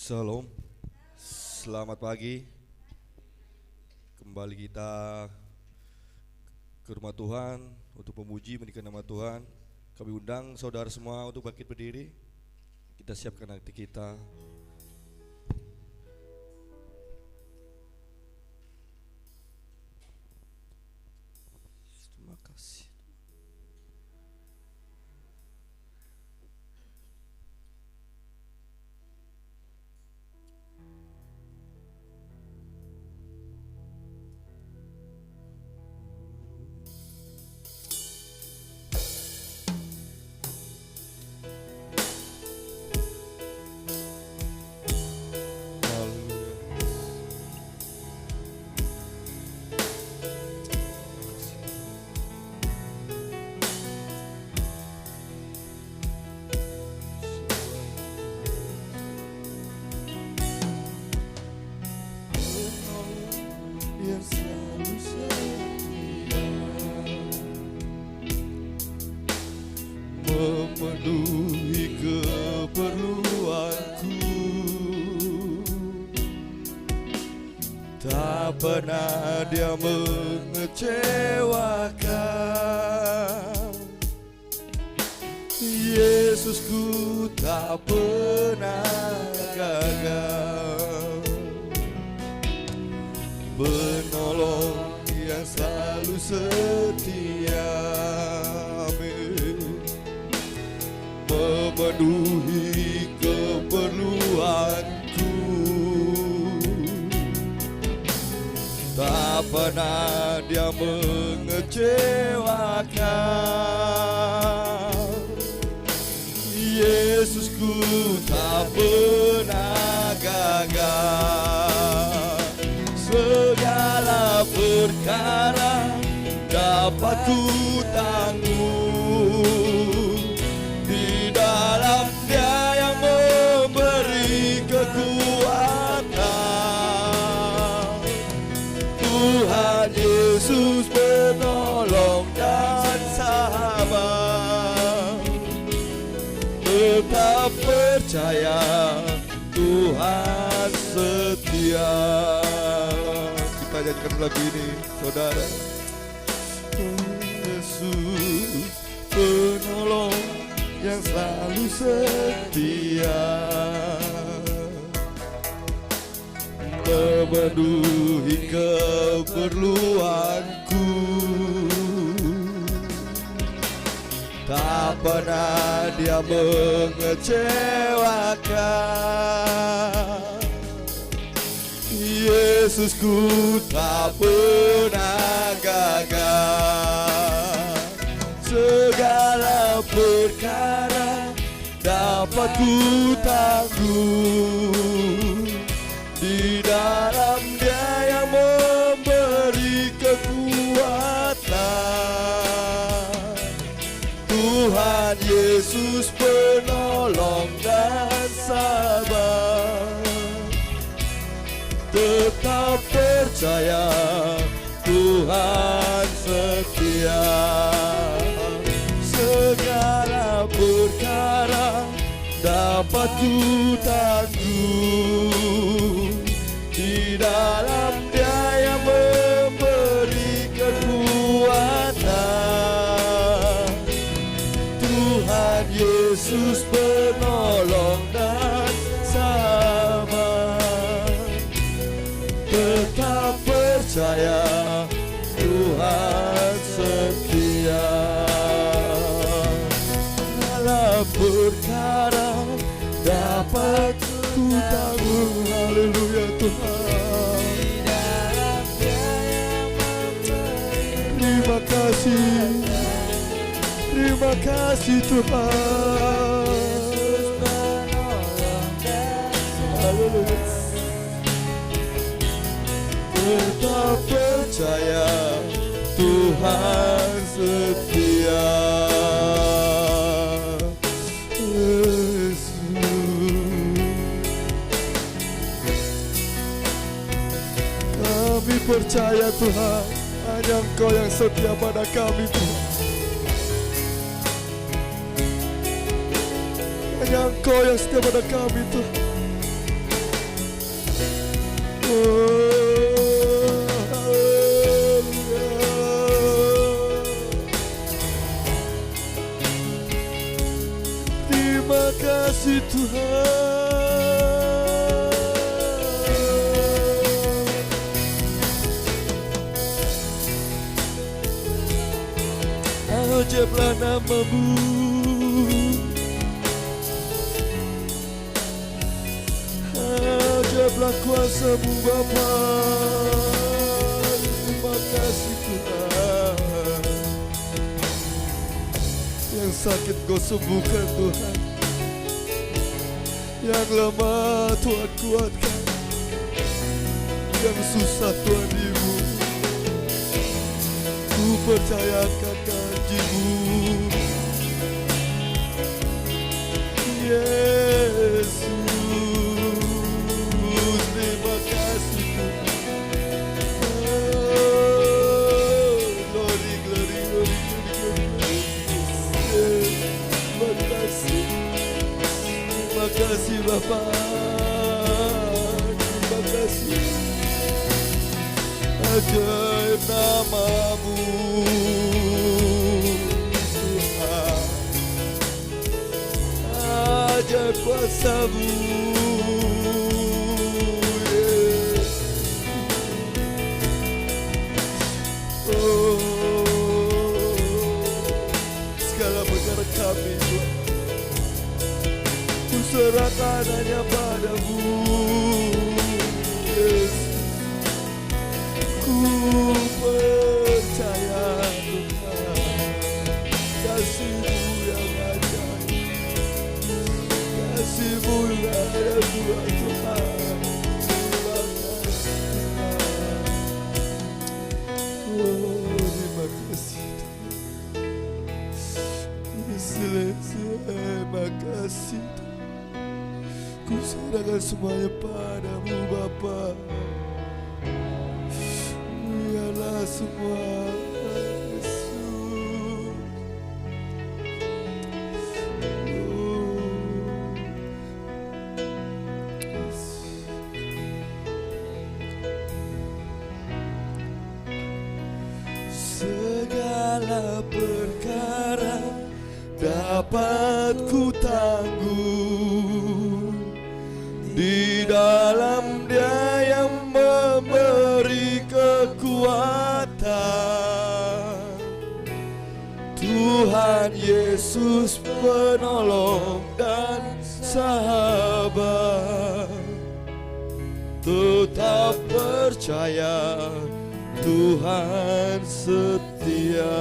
Shalom, selamat pagi. Kembali kita ke rumah Tuhan untuk memuji meninggikan nama Tuhan. Kami undang saudara semua untuk bangkit berdiri. Kita siapkan hati kita. Terima kasih. Yang selalu setia memenuhi keperluanku, tak pernah dia mengecewakan. Yesusku tak pernah gagal, penolong yang selalu setia, memenuhi keperluanku, tak pernah dia mengecewakan. Yesusku tak pernah gagal, segala perkara dapat ku tanggung di dalam Dia yang memberi kekuatan. Tuhan Yesus penolong dan sahabat, tetap percaya Tuhan setia. Kita nyanyikan lagu ini, saudara. Yesus penolong yang selalu setia, memenuhi keperluanku, tak pernah dia mengecewakan. Yesusku tak pernah gagal, segala perkara dapat ku tanggung di dalam Dia yang memberi kekuatan. Tuhan Yesus penolong dan sabar, tetap percaya Tuhan setia. Segala perkara dapat ku tanggung di dalam Dia yang memberi kekuatan. Tuhan Yesus penolong dan sabar, tetap percaya Tuhan setia. Segala perkara dapat ku tanggung, haleluya Tuhan. Terima kasih Tuhan. Haleluya. Tetap percaya Tuhan setia. Yesus, kami percaya Tuhan, hanya Engkau yang setia pada kami Tuhan. Hanya Engkau yang setia pada kami Tuhan. terpujilah nama-Mu. Ajaiblah kuasa-Mu Bapa. Terima kasih Tuhan. Yang sakit Kau sembuhkan Tuhan, yang lemah Tuhan kuatkan, yang susah Tuhan hibur. Ku percayakan janji-Mu, Yesus. Terima kasih Tuhan. Glory, glory, glory, glory. Terima kasih. Terima kasih Bapa. Terima kasih. Ajaib nama-Mu Tuhan. Ajaib kuasa-Mu, yeah. Oh, segala perkara kami Tuhan, ku serahkan hanya pada-Mu, Yesus. Ku percaya Tuhan, kasih-Mu yang ajaib, kasih-Mu yang ada Tuhan. Terima kasih Tuhan. Oh, terima kasih Tuhan. Terima kasih Tuhan. Ku serahkan semuanya pada-Mu Bapa. Biarlah semua Yesus. Segala perkara dapat ku tanggung di dalam Dia yang memberi kekuatan. Tuhan Yesus penolong dan sahabat. Tetap percaya Tuhan setia.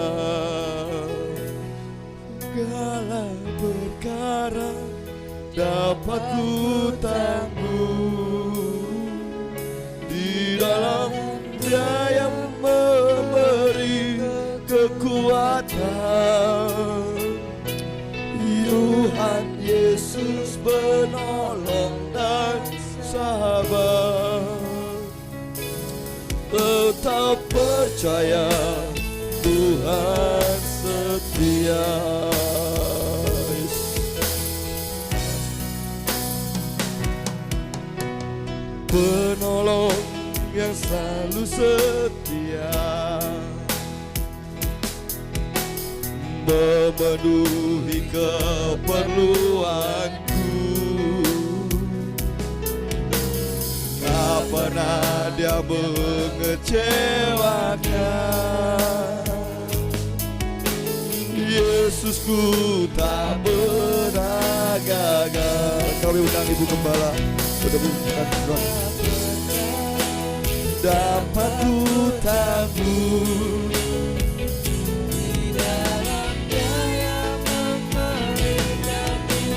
Segala perkara dapat ku tanggung di dalam Dia yang memberi kekuatan. Tuhan Yesus penolong dan sahabat. Tetap percaya Tuhan setia. Penolong yang selalu setia, memenuhi keperluanku. Tak pernah Dia mengecewakan. Yesusku tak pernah gagal. Kami undang Ibu Gembala, sudah bukan Tuhan. Dapat ku tanggung di dalam Dia yang memberi kekuatan.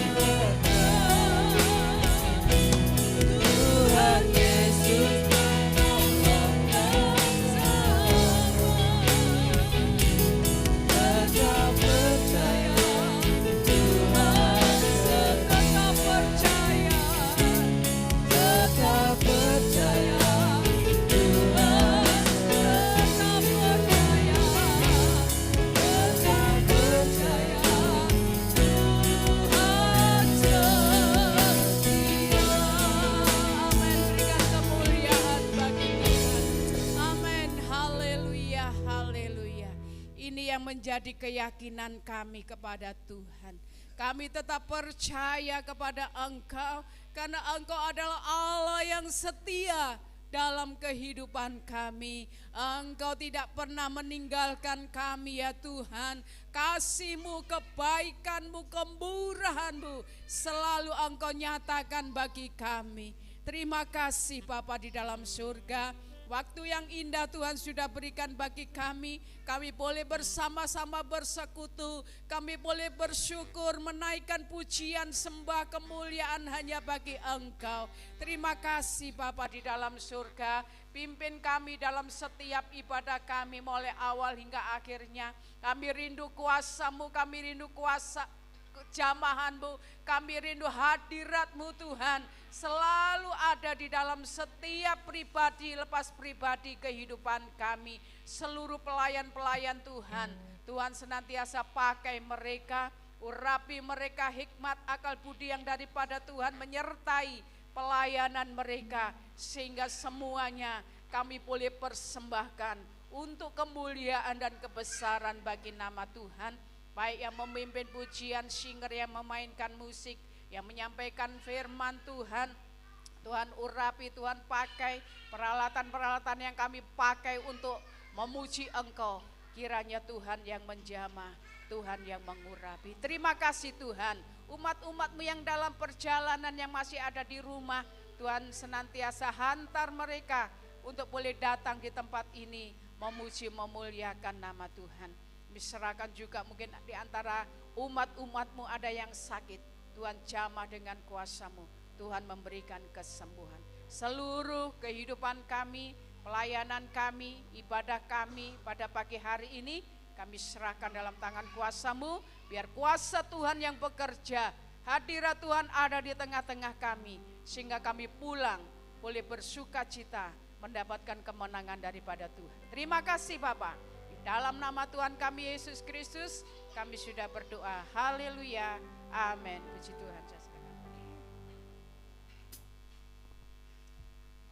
Tuhan Yesus penolong dan sahabat. Tetap percaya Tuhan, tetap percaya, tetap percaya. Menjadi keyakinan kami kepada Tuhan. Kami tetap percaya kepada Engkau karena Engkau adalah Allah yang setia. dalam kehidupan kami. Engkau tidak pernah meninggalkan kami ya Tuhan. Kasih-Mu, kebaikan-Mu, kemurahan-Mu selalu Engkau nyatakan bagi kami. Terima kasih Bapa di dalam surga. Waktu yang indah Tuhan sudah berikan bagi kami. Kami boleh bersama-sama bersekutu. Kami boleh bersyukur, menaikkan pujian, sembah, kemuliaan hanya bagi Engkau. Terima kasih Bapa di dalam surga. Pimpin kami dalam setiap ibadah kami mulai awal hingga akhirnya. Kami rindu kuasa-Mu, kami rindu kuasa jamahan-Mu, kami rindu hadirat-Mu Tuhan. Selalu ada di dalam setiap pribadi lepas pribadi kehidupan kami. Seluruh pelayan-pelayan Tuhan, Tuhan senantiasa pakai mereka, urapi mereka hikmat akal budi yang daripada Tuhan menyertai pelayanan mereka. Sehingga semuanya kami boleh persembahkan untuk kemuliaan dan kebesaran bagi nama Tuhan. Baik yang memimpin pujian, singer yang memainkan musik, yang menyampaikan firman Tuhan. Tuhan urapi, Tuhan pakai peralatan-peralatan yang kami pakai untuk memuji Engkau. Kiranya Tuhan yang menjamah, Tuhan yang mengurapi. Terima kasih Tuhan, umat-umat-Mu yang dalam perjalanan yang masih ada di rumah, Tuhan senantiasa hantar mereka untuk boleh datang di tempat ini memuji memuliakan nama Tuhan. Diserahkan juga mungkin di antara umat-umat-Mu ada yang sakit, Tuhan jamah dengan kuasa-Mu, Tuhan memberikan kesembuhan. Seluruh kehidupan kami, pelayanan kami, ibadah kami pada pagi hari ini kami serahkan dalam tangan kuasa-Mu. Biar kuasa Tuhan yang bekerja, hadirat Tuhan ada di tengah-tengah kami, sehingga kami pulang boleh bersuka cita mendapatkan kemenangan daripada Tuhan. Terima kasih Bapa. Dalam nama Tuhan kami Yesus Kristus kami sudah berdoa. Haleluya. Amin. Puji Tuhan.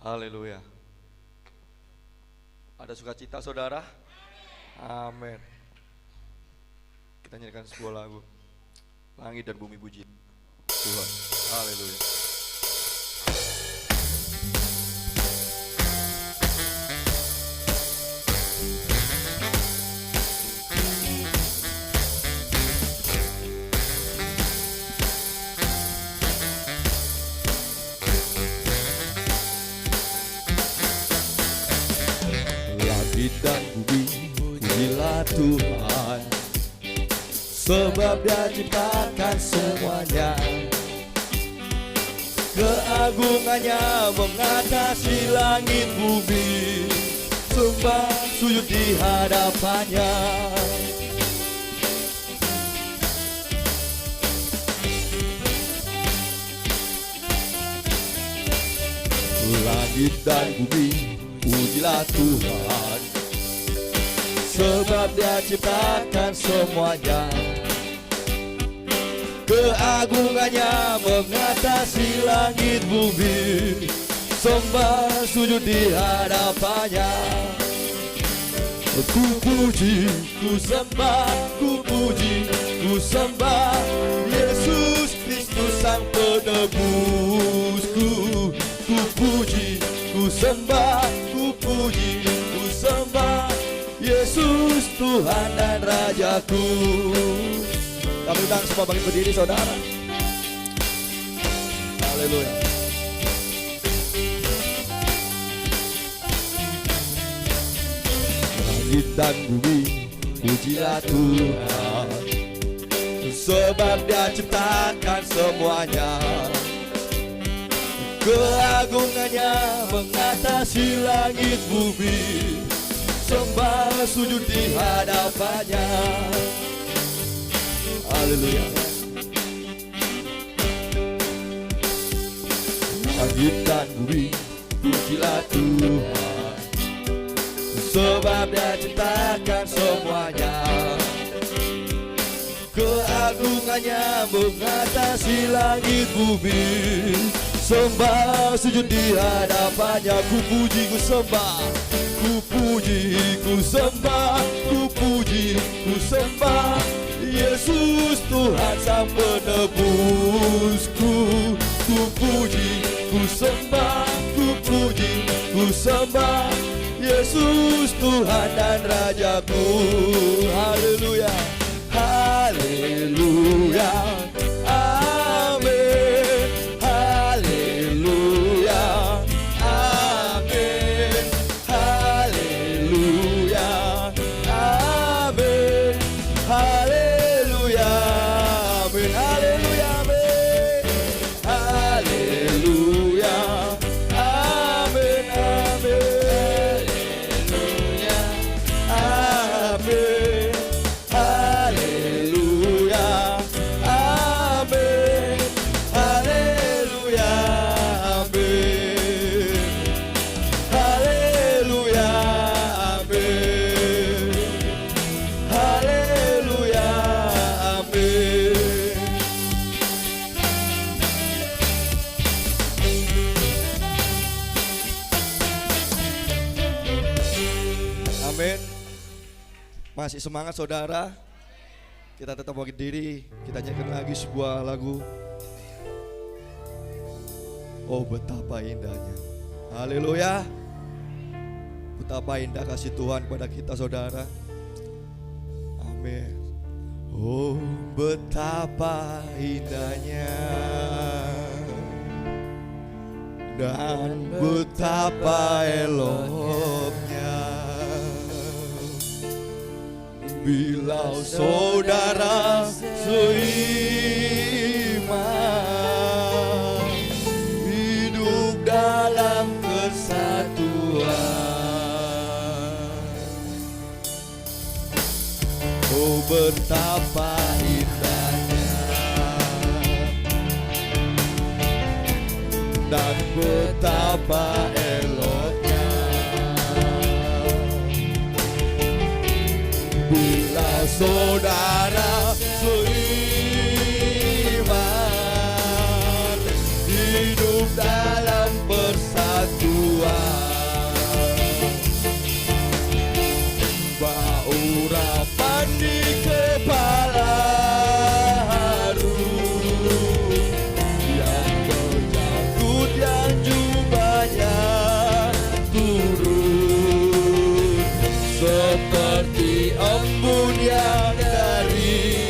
Haleluya. Ada sukacita saudara? Amin. Kita nyanyikan sebuah lagu. Langit dan bumi puji Tuhan. Haleluya. Dan bumi pujilah Tuhan, sebab Dia ciptakan semuanya. Keagungannya mengatasi langit bumi, sembah sujud di hadapannya. Langit dan bumi pujilah Tuhan, sebab Dia ciptakan semuanya. Keagungannya mengatasi langit bumi, sembah sujud di hadapannya. Ku puji, ku sembah, ku puji, ku sembah Yesus Kristus Sang Penebusku. Ku puji, ku sembah, ku puji, ku sembah Yesus Tuhan dan Rajaku. Kami undang semua bangkit berdiri saudara. Haleluya. Langit dan bumi pujilah Tuhan, sebab Dia ciptakan semuanya. Keagungannya mengatasi langit bumi, sembah sujud di hadapannya. Haleluya. Langit dan bumi pujilah Tuhan, sebab Dia ciptakan semuanya. Keagungannya mengatasi langit bumi, sembah sujud di hadapannya. Ku puji, ku sembah, ku puji, ku sembah, ku puji, ku sembah Yesus Tuhan Sang Penebusku. Ku puji, ku sembah, ku puji, ku sembah Yesus Tuhan dan Rajaku. Haleluya, haleluya, amin, haleluya, amin, haleluya, amin, haleluya, amin, haleluya, amin, haleluya, amin, amin, amin, haleluya, amin, haleluya, amin, haleluya, amin, haleluya, amin. Amin. Masih semangat saudara? Kita tetap bangkit diri. Kita nyanyikan lagi sebuah lagu. Oh betapa indahnya. Haleluya. Betapa indah kasih Tuhan kepada kita saudara. Amin. Oh betapa indahnya dan betapa eloknya bila saudara seiman hidup dalam kesatuan. Oh betapa indahnya dan betapa eloknya bila saudara seiman hidup dalam persatuan. Urapan di kepala harus yang berjangkut yang jubahnya turun seperti embun yang dari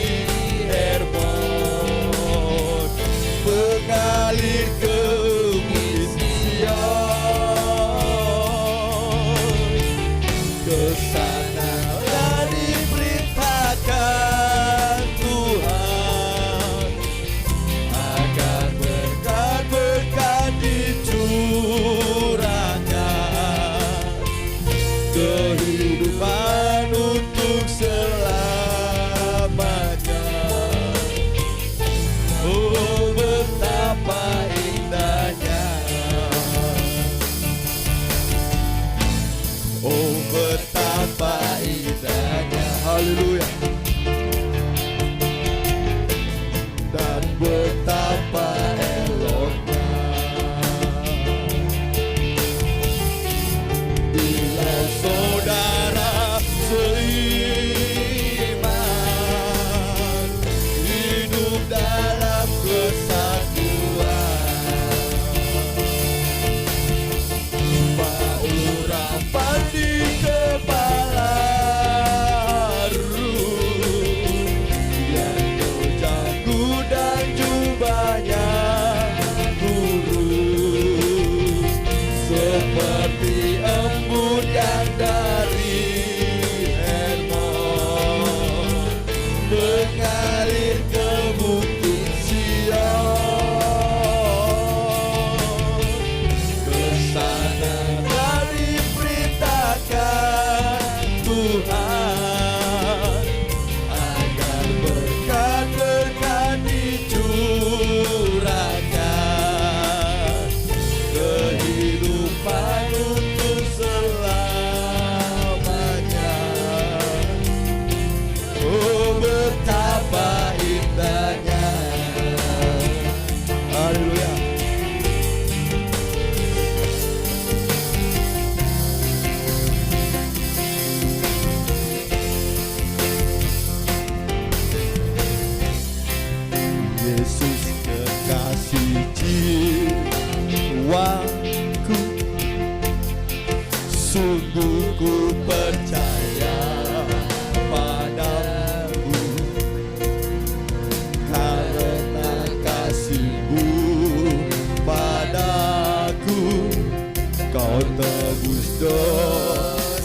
Kau tebus dosaku.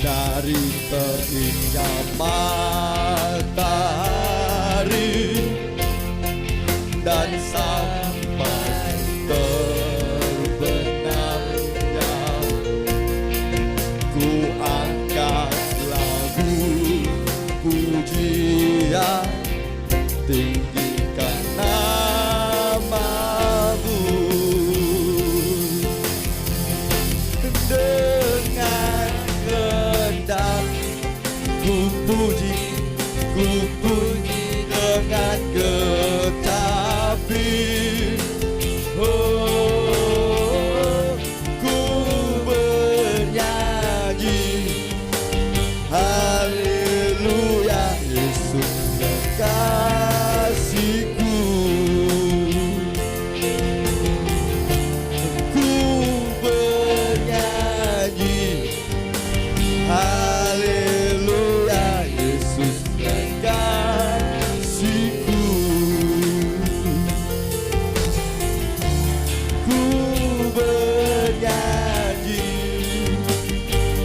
Dari terbitnya matahari dan sampai terbenamnya, ku angkat lagu pujian, tinggikan namamu. Dengan kehendak ku puji dengan getapi. Oh, ku bernyanyi haleluya, Yesus kekasihku. Ku bernyanyi haleluya, Yesus kekasihku. Ku bernyanyi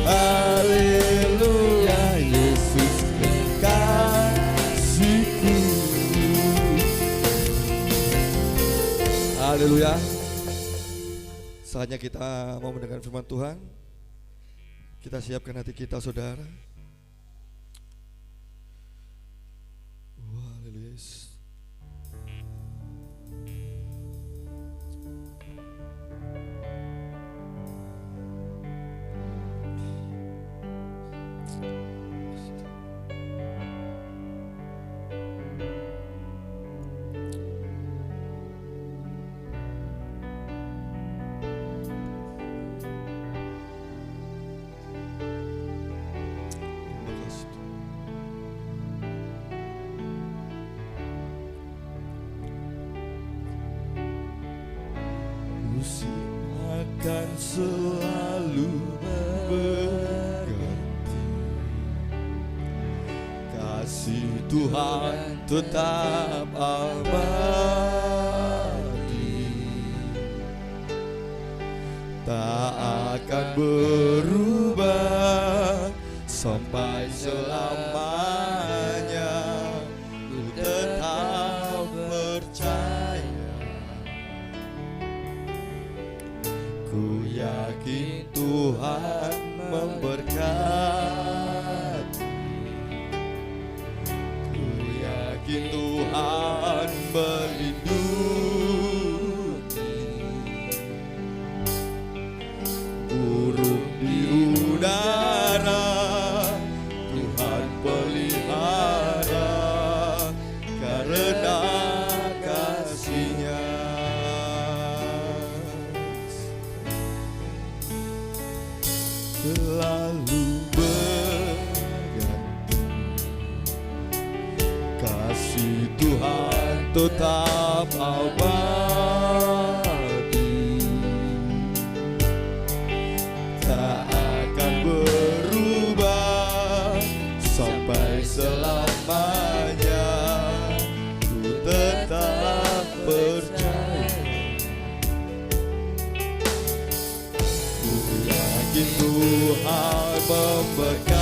haleluya, Yesus kekasihku. Haleluya. Saatnya kita mau mendengar firman Tuhan. Kita siapkan hati kita, saudara. Haleluya. Terima kasih Tuhan. Musim akan selalu berganti, kasih Tuhan tetap abadi, tak akan berubah sampai selamanya. Ku tetap percaya, ku yakin Tuhan memberkati, ku yakin Tuhan melindungi. Burung di udara Tuhan pelihara karena kasih-Nya. Selalu berganti, kasih Tuhan tetap abadi, tak akan berubah sampai selamanya. Ku tetap percaya, ku yakin Tuhan memberkati,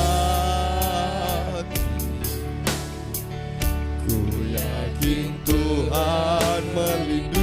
ku yakin Tuhan melindungi.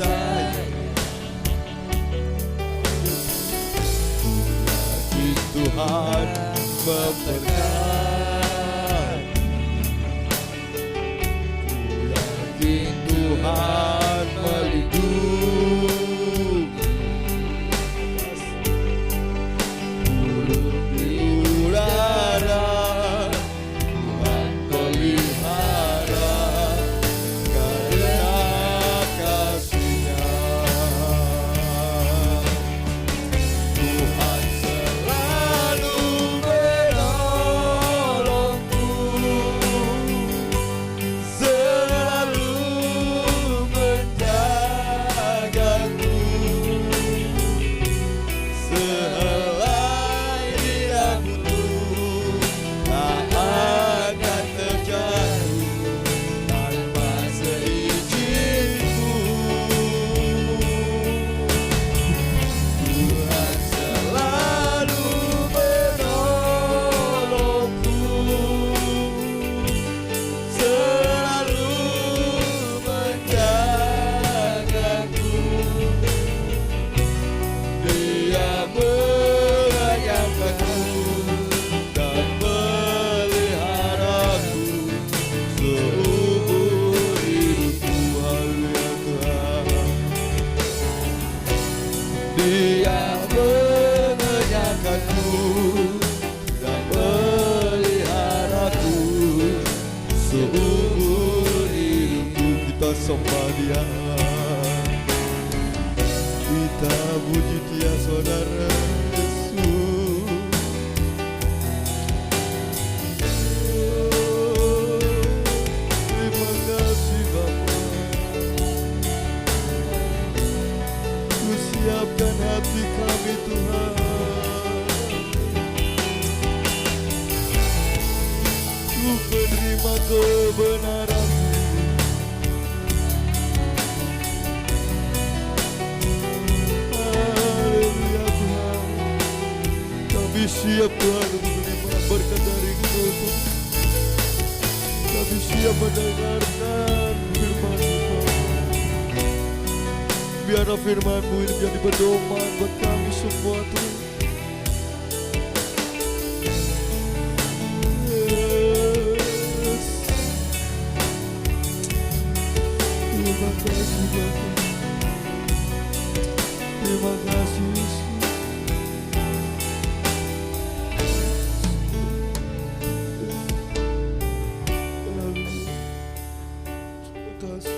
percaya. Ku yakin Tuhan memberkati. Ku yakin Tuhan melindungi. Burung di udara Tuhan pelihara karena kasih-Nya. Tuhan selalu menolongku, selalu menjagaku. Sehelai Dia butuh, tak akan terjatuh tanpa seizinku. Tuhan selalu menolongku, selalu menjagaku. Dia melayaniku dan meliharaku seumur hidupku. Haleluya Tuhan. Dia mengenyangkanku dan meliharaku seumur hidupku. Kita sembah Dia, kita puji Dia saudara Yesus. Terima kasih Bapa. Ku siapkan hati kami Tuhan. Ku menerima kebenaran-Mu. Haleluya Tuhan. Kami siap Tuhan untuk menerima berkat dari Engkau Tuhan. Kami siap mendengarkan firman-Mu Tuhan. Biarlah firman-Mu ini menjadi pedoman buat kami semua Tuhan. Yes. Terima kasih Bapa. Terima kasih Yesus. Terima kasih.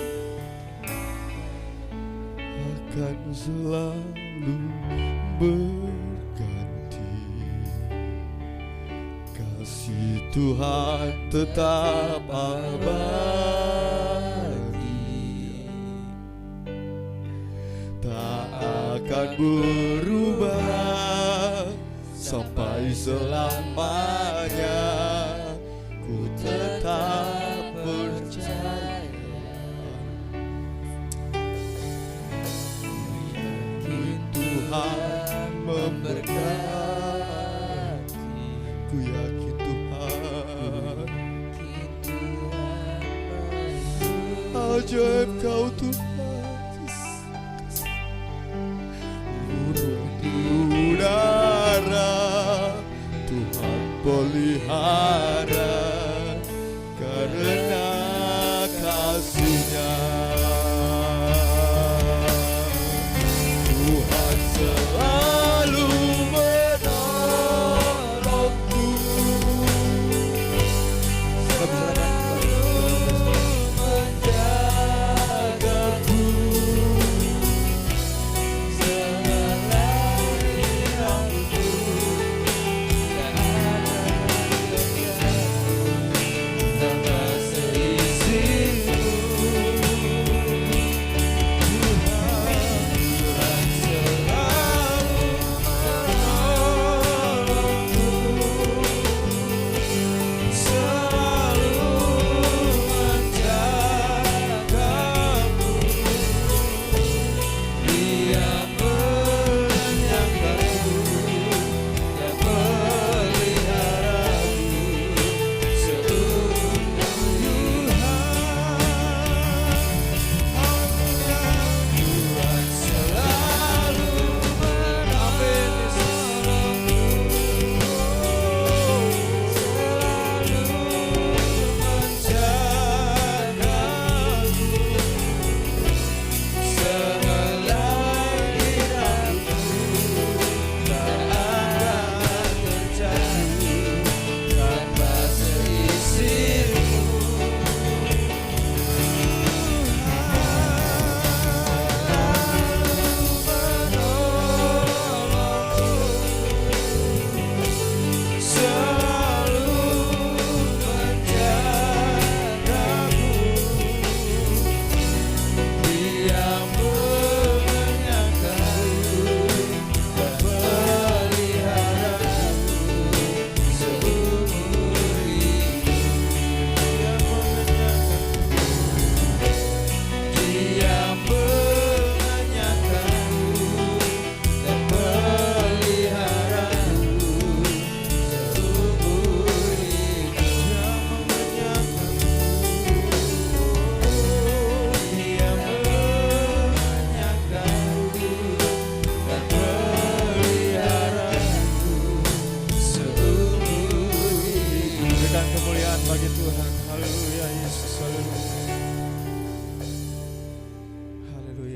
Akan selalu berganti, kasih Tuhan tetap abadi, tak akan berubah sampai selamanya. Ku tetap percaya. Tuhan memberkati. Ku yakin Tuhan ajaib Kau Tuhan. Burung di udara Tuhan pelihara karena kasih-Nya. Tuhan selalu menolongku, selalu menjagaku.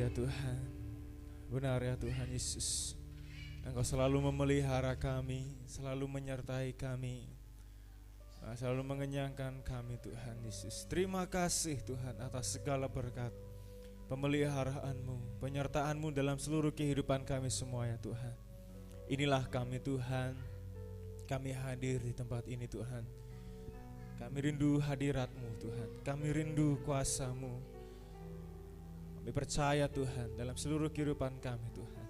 ya Tuhan, benar ya Tuhan Yesus. Engkau selalu memelihara kami, selalu menyertai kami, selalu mengenyangkan kami Tuhan Yesus. Terima kasih Tuhan atas segala berkat, pemeliharaan-Mu, penyertaan-Mu dalam seluruh kehidupan kami semua ya Tuhan. Inilah kami Tuhan, kami hadir di tempat ini Tuhan. Kami rindu hadirat-Mu Tuhan, kami rindu kuasa-Mu. Kami percaya Tuhan dalam seluruh kehidupan kami Tuhan,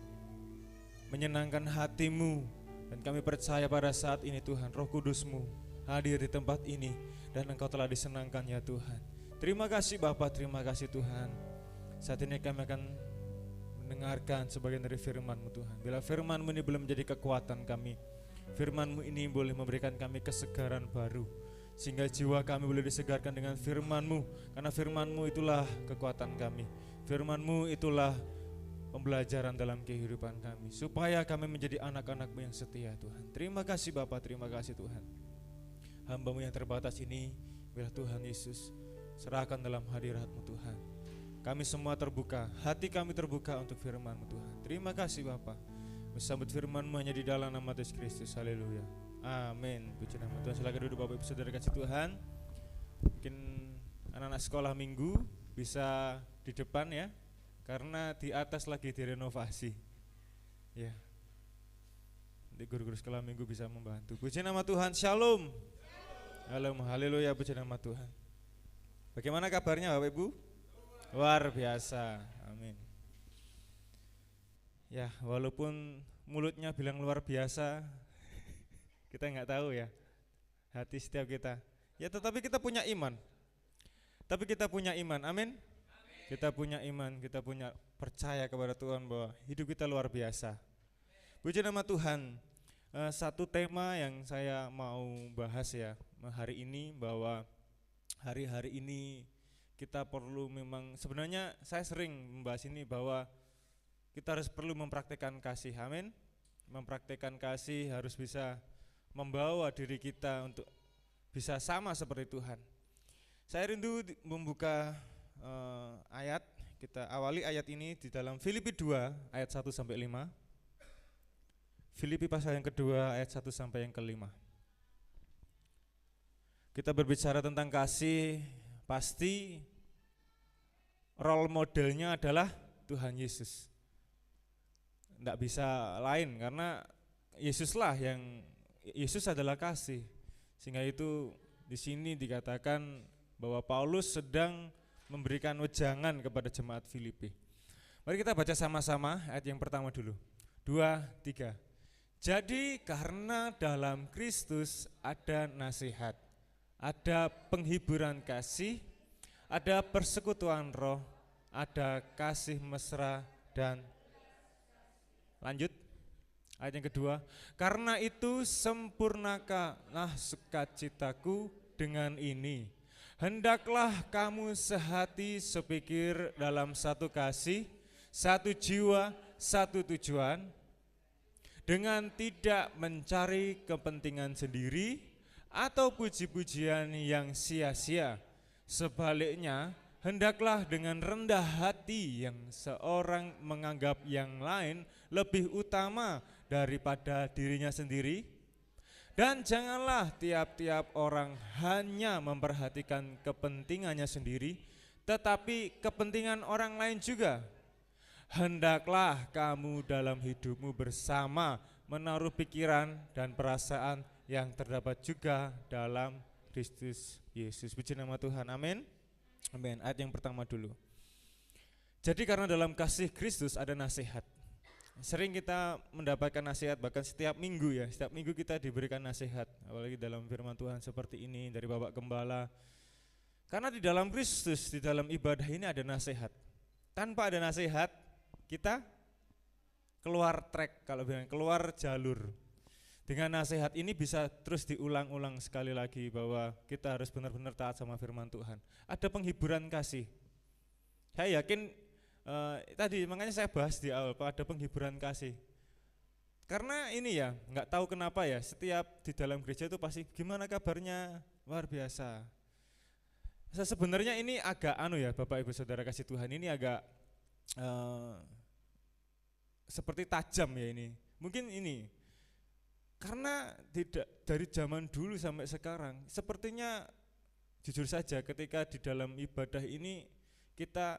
menyenangkan hati-Mu, dan kami percaya pada saat ini Tuhan Roh Kudus-Mu hadir di tempat ini dan Engkau telah disenangkan ya Tuhan. Terima kasih Bapa, terima kasih Tuhan. Saat ini kami akan mendengarkan sebagian dari firman-Mu Tuhan. Bila firman-Mu ini belum menjadi kekuatan kami, firman-Mu ini boleh memberikan kami kesegaran baru, sehingga jiwa kami boleh disegarkan dengan firman-Mu, karena firman-Mu itulah kekuatan kami. Firman-Mu itulah pembelajaran dalam kehidupan kami, supaya kami menjadi anak-anak-Mu yang setia Tuhan. Terima kasih Bapa, terima kasih Tuhan. Hamba-Mu yang terbatas ini, biar Tuhan Yesus serahkan dalam hadirat-Mu Tuhan. Kami semua terbuka, hati kami terbuka untuk firman-Mu Tuhan. Terima kasih Bapa. Bersambut firman-Mu hanya di dalam nama Yesus Kristus. Haleluya. Amin. Puji nama Tuhan. Silakan duduk Bapak Ibu Saudara kasih Tuhan. Mungkin anak-anak sekolah minggu bisa di depan ya, karena di atas lagi direnovasi. Ya. Nanti guru-guru sekolah minggu bisa membantu. Puji nama Tuhan. Shalom. Shalom. Haleluya. Puji nama Tuhan. Bagaimana kabarnya Bapak Ibu? Luar biasa. Amin. Ya, walaupun mulutnya bilang luar biasa, kita nggak tahu ya hati setiap kita. Ya, tetapi kita punya iman. Tapi kita punya iman, amin. Kita punya iman, kita punya percaya kepada Tuhan bahwa hidup kita luar biasa. Puji nama Tuhan. Satu tema yang saya mau bahas ya hari ini, bahwa hari-hari ini kita perlu memang, sebenarnya saya sering membahas ini, bahwa kita harus perlu mempraktikkan kasih, amin. Mempraktikkan kasih, harus bisa membawa diri kita untuk bisa sama seperti Tuhan. Saya rindu membuka ayat, kita awali ayat ini di dalam Filipi 2 ayat 1 sampai 5. Filipi pasal yang kedua ayat 1 sampai yang kelima. Kita berbicara tentang kasih, pasti role modelnya adalah Tuhan Yesus. Tidak bisa lain, karena Yesus adalah kasih. Sehingga itu di sini dikatakan bahwa Paulus sedang memberikan wejangan kepada jemaat Filipi. Mari kita baca sama-sama ayat yang pertama dulu. 2, 3. Jadi karena dalam Kristus ada nasihat, ada penghiburan kasih, ada persekutuan roh, ada kasih mesra, dan lanjut ayat yang kedua. Karena itu sempurnakanlah sukacitaku dengan ini. Hendaklah kamu sehati sepikir dalam satu kasih, satu jiwa, satu tujuan, dengan tidak mencari kepentingan sendiri atau puji-pujian yang sia-sia. Sebaliknya, hendaklah dengan rendah hati yang seorang menganggap yang lain lebih utama daripada dirinya sendiri. Dan janganlah tiap-tiap orang hanya memperhatikan kepentingannya sendiri, tetapi kepentingan orang lain juga. Hendaklah kamu dalam hidupmu bersama menaruh pikiran dan perasaan yang terdapat juga dalam Kristus Yesus. Puji nama Tuhan, amin. Amin. Ayat yang pertama dulu. Jadi karena dalam kasih Kristus ada nasihat. Sering kita mendapatkan nasihat, bahkan setiap minggu ya, setiap minggu kita diberikan nasihat, apalagi dalam firman Tuhan seperti ini dari Bapak Gembala. Karena di dalam Kristus, di dalam ibadah ini ada nasihat. Tanpa ada nasihat, kita keluar track, kalau bilang keluar jalur. Dengan nasihat ini bisa terus diulang-ulang sekali lagi bahwa kita harus benar-benar taat sama firman Tuhan. Ada penghiburan kasih. Saya yakin tadi makanya saya bahas di awal ada penghiburan kasih. Karena ini ya, nggak tahu kenapa ya, setiap di dalam gereja itu pasti gimana kabarnya, luar biasa. Sebenarnya ini agak ya Bapak Ibu Saudara kasih Tuhan, ini agak eh, seperti tajam ya ini. Mungkin ini karena tidak dari zaman dulu sampai sekarang sepertinya jujur saja ketika di dalam ibadah ini kita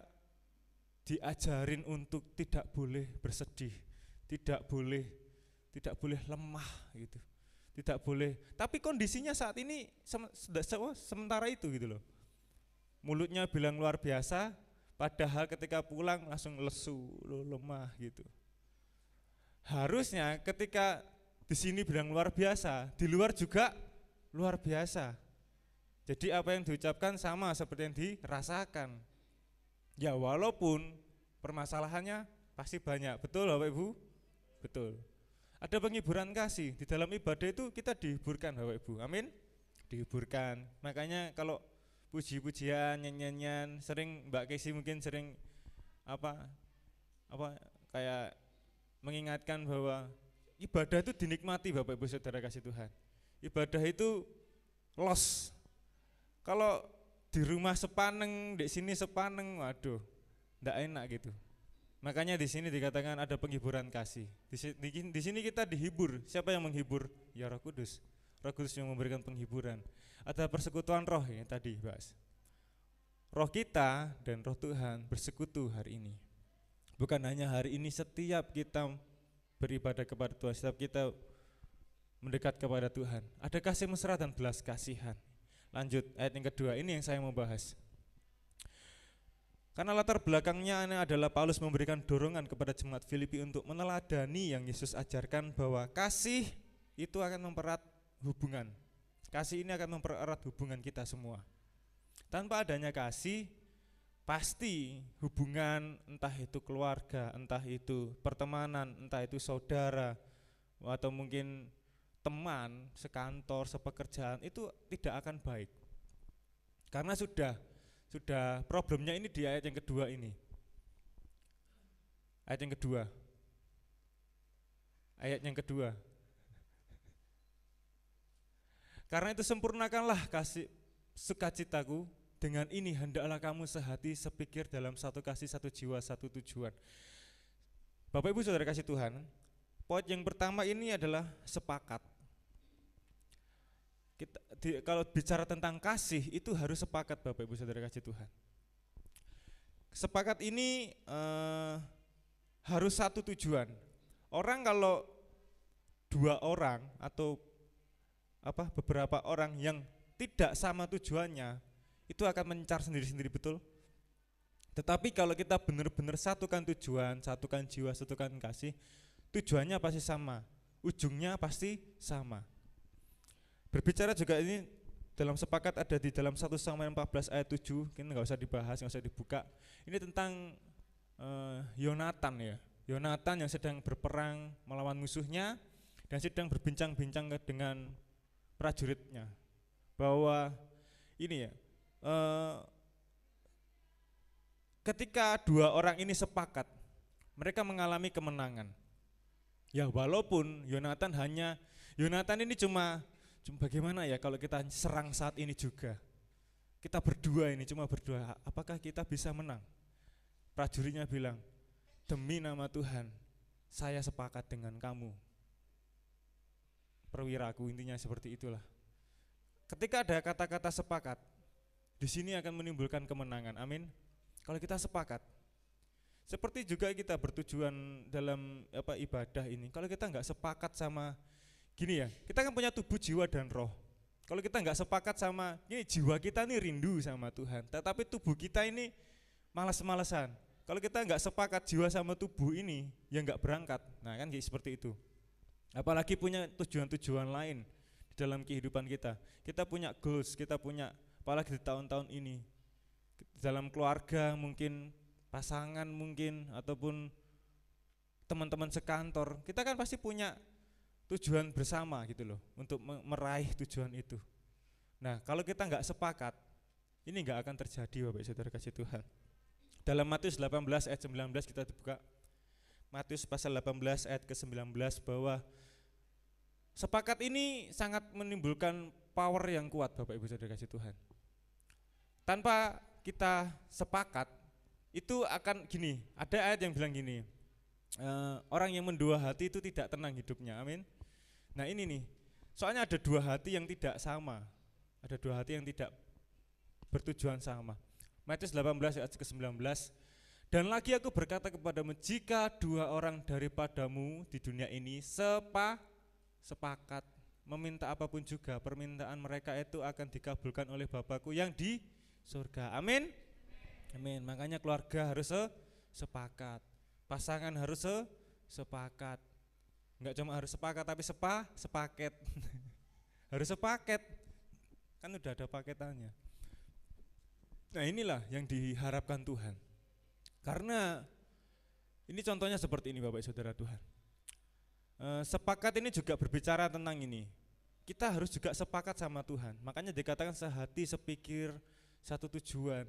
diajarin untuk tidak boleh bersedih, tidak boleh lemah gitu. Tidak boleh. Tapi kondisinya saat ini sementara itu gitu loh. Mulutnya bilang luar biasa, padahal ketika pulang langsung lesu, lemah gitu. Harusnya ketika di sini bilang luar biasa, di luar juga luar biasa. Jadi apa yang diucapkan sama seperti yang dirasakan. Ya walaupun permasalahannya pasti banyak, betul Bapak Ibu? Betul. Ada penghiburan kasih, di dalam ibadah itu kita dihiburkan Bapak Ibu, amin? Dihiburkan, makanya kalau puji-pujian, nyanyian, sering Mbak Kesi mungkin sering kayak mengingatkan bahwa ibadah itu dinikmati Bapak Ibu Saudara kasih Tuhan. Ibadah itu los. Kalau di rumah sepaneng, di sini sepaneng, waduh, enggak enak gitu. Makanya di sini dikatakan ada penghiburan kasih. Di sini kita dihibur. Siapa yang menghibur? Ya Roh Kudus. Roh Kudus yang memberikan penghiburan. Ada persekutuan roh yang tadi bahas. Roh kita dan roh Tuhan bersekutu hari ini. Bukan hanya hari ini, setiap kita beribadah kepada Tuhan, setiap kita mendekat kepada Tuhan. Ada kasih mesra dan belas kasihan. Lanjut ayat yang kedua, ini yang saya mau bahas. Karena latar belakangnya ini adalah Paulus memberikan dorongan kepada jemaat Filipi untuk meneladani yang Yesus ajarkan bahwa kasih itu akan mempererat hubungan. Kasih ini akan mempererat hubungan kita semua. Tanpa adanya kasih, pasti hubungan entah itu keluarga, entah itu pertemanan, entah itu saudara, atau mungkin teman, sekantor, sepekerjaan itu tidak akan baik. Karena sudah problemnya ini di ayat yang kedua ini. Ayat yang kedua. Karena itu sempurnakanlah kasih sukacitaku, dengan ini hendaklah kamu sehati sepikir dalam satu kasih, satu jiwa, satu tujuan. Bapak Ibu Saudara kasih Tuhan, poin yang pertama ini adalah sepakat. Kalau bicara tentang kasih itu harus sepakat Bapak Ibu Saudara kasih Tuhan. Sepakat ini harus satu tujuan. Orang kalau dua orang atau beberapa orang yang tidak sama tujuannya itu akan mencar sendiri-sendiri, betul? Tetapi kalau kita benar-benar satukan tujuan, satukan jiwa, satukan kasih, tujuannya pasti sama, ujungnya pasti sama. Berbicara juga ini dalam sepakat ada di dalam 1 Samuel 14 ayat 7, ini enggak usah dibahas, enggak usah dibuka. Ini tentang Yonatan ya. Yonatan yang sedang berperang melawan musuhnya dan sedang berbincang-bincang dengan prajuritnya bahwa ini ya, ketika dua orang ini sepakat, mereka mengalami kemenangan. Ya walaupun Yonatan ini cuma bagaimana ya kalau kita serang saat ini juga, kita berdua ini cuma berdua, apakah kita bisa menang? Prajuritnya bilang, demi nama Tuhan saya sepakat dengan kamu, perwiraku, intinya seperti itulah. Ketika ada kata-kata sepakat, di sini akan menimbulkan kemenangan, amin. Kalau kita sepakat, seperti juga kita bertujuan dalam ibadah ini, kalau kita enggak sepakat sama gini ya, kita kan punya tubuh, jiwa dan roh. Kalau kita enggak sepakat sama ini, jiwa kita ini rindu sama Tuhan, tetapi tubuh kita ini malas-malesan. Kalau kita enggak sepakat jiwa sama tubuh ini, ya enggak berangkat. Nah kan kayak seperti itu. Apalagi punya tujuan-tujuan lain di dalam kehidupan kita. Kita punya goals, kita punya, apalagi di tahun-tahun ini, dalam keluarga mungkin, pasangan mungkin, ataupun teman-teman sekantor, kita kan pasti punya tujuan bersama gitu loh, untuk meraih tujuan itu. Nah kalau kita enggak sepakat, ini enggak akan terjadi Bapak Saudara kasih Tuhan. Dalam Matius 18 ayat 19 kita buka, Matius pasal 18 ayat ke-19, bahwa sepakat ini sangat menimbulkan power yang kuat Bapak Ibu Saudara kasih Tuhan. Tanpa kita sepakat, itu akan gini, ada ayat yang bilang gini, orang yang mendua hati itu tidak tenang hidupnya, amin. Nah ini nih, soalnya ada dua hati yang tidak sama, ada dua hati yang tidak bertujuan sama. Matius 18 ayat ke-19, dan lagi aku berkata kepadamu, jika dua orang daripadamu di dunia ini sepakat meminta apapun juga, permintaan mereka itu akan dikabulkan oleh Bapakku yang di surga, amin. Amin. Makanya keluarga harus sepakat, pasangan harus sepakat, enggak cuma harus sepakat tapi sepaket harus sepaket, kan udah ada paketannya. Nah inilah yang diharapkan Tuhan. Karena ini contohnya seperti ini Bapak Saudara Tuhan. Sepakat ini juga berbicara tentang ini. Kita harus juga sepakat sama Tuhan. Makanya dikatakan sehati, sepikir, satu tujuan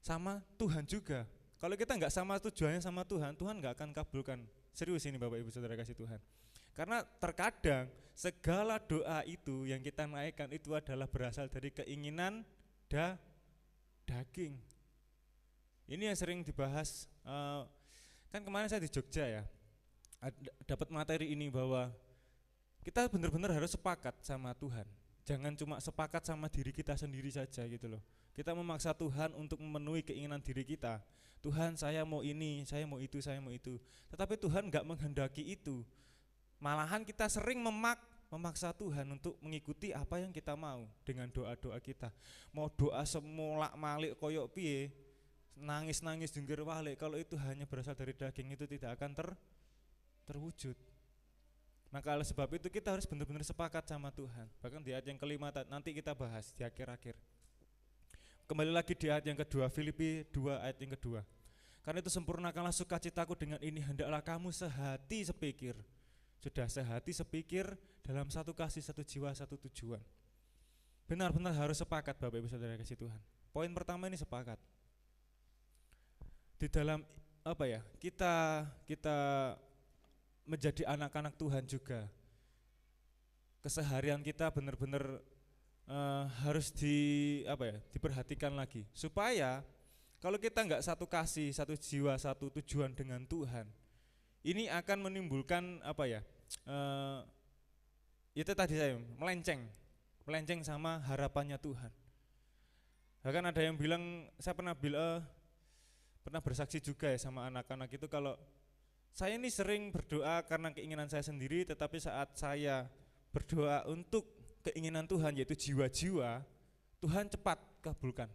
sama Tuhan juga. Kalau kita enggak sama tujuannya sama Tuhan, Tuhan enggak akan kabulkan. Serius ini Bapak Ibu Saudara kasih Tuhan. Karena terkadang segala doa itu yang kita naikkan itu adalah berasal dari keinginan daging. Ini yang sering dibahas, kan kemarin saya di Jogja ya, dapat materi ini bahwa kita benar-benar harus sepakat sama Tuhan. Jangan cuma sepakat sama diri kita sendiri saja gitu loh. Kita memaksa Tuhan untuk memenuhi keinginan diri kita. Tuhan saya mau ini, saya mau itu, saya mau itu. Tetapi Tuhan enggak menghendaki itu. Malahan kita sering memaksa Tuhan untuk mengikuti apa yang kita mau dengan doa-doa kita. Mau doa semolak malik koyok piye, nangis-nangis jungkir balik, kalau itu hanya berasal dari daging itu tidak akan terwujud. Maka oleh sebab itu kita harus benar-benar sepakat sama Tuhan. Bahkan di ayat yang kelima nanti kita bahas di akhir-akhir. Kembali lagi di ayat yang kedua, Filipi 2 ayat yang kedua. Karena itu sempurnakanlah sukacitaku dengan ini, hendaklah kamu sehati sepikir. Sudah sehati sepikir dalam satu kasih, satu jiwa, satu tujuan. Benar-benar harus sepakat Bapak Ibu Saudara kasih Tuhan. Poin pertama ini sepakat. Di dalam apa ya? Kita menjadi anak-anak Tuhan juga. Keseharian kita benar-benar harus diperhatikan lagi. Supaya kalau kita enggak satu kasih, satu jiwa, satu tujuan dengan Tuhan, ini akan menimbulkan itu tadi saya melenceng sama harapannya Tuhan. Bahkan ada yang bilang, saya pernah bersaksi juga ya sama anak-anak itu, kalau saya ini sering berdoa karena keinginan saya sendiri, tetapi saat saya berdoa untuk keinginan Tuhan yaitu jiwa-jiwa, Tuhan cepat kabulkan.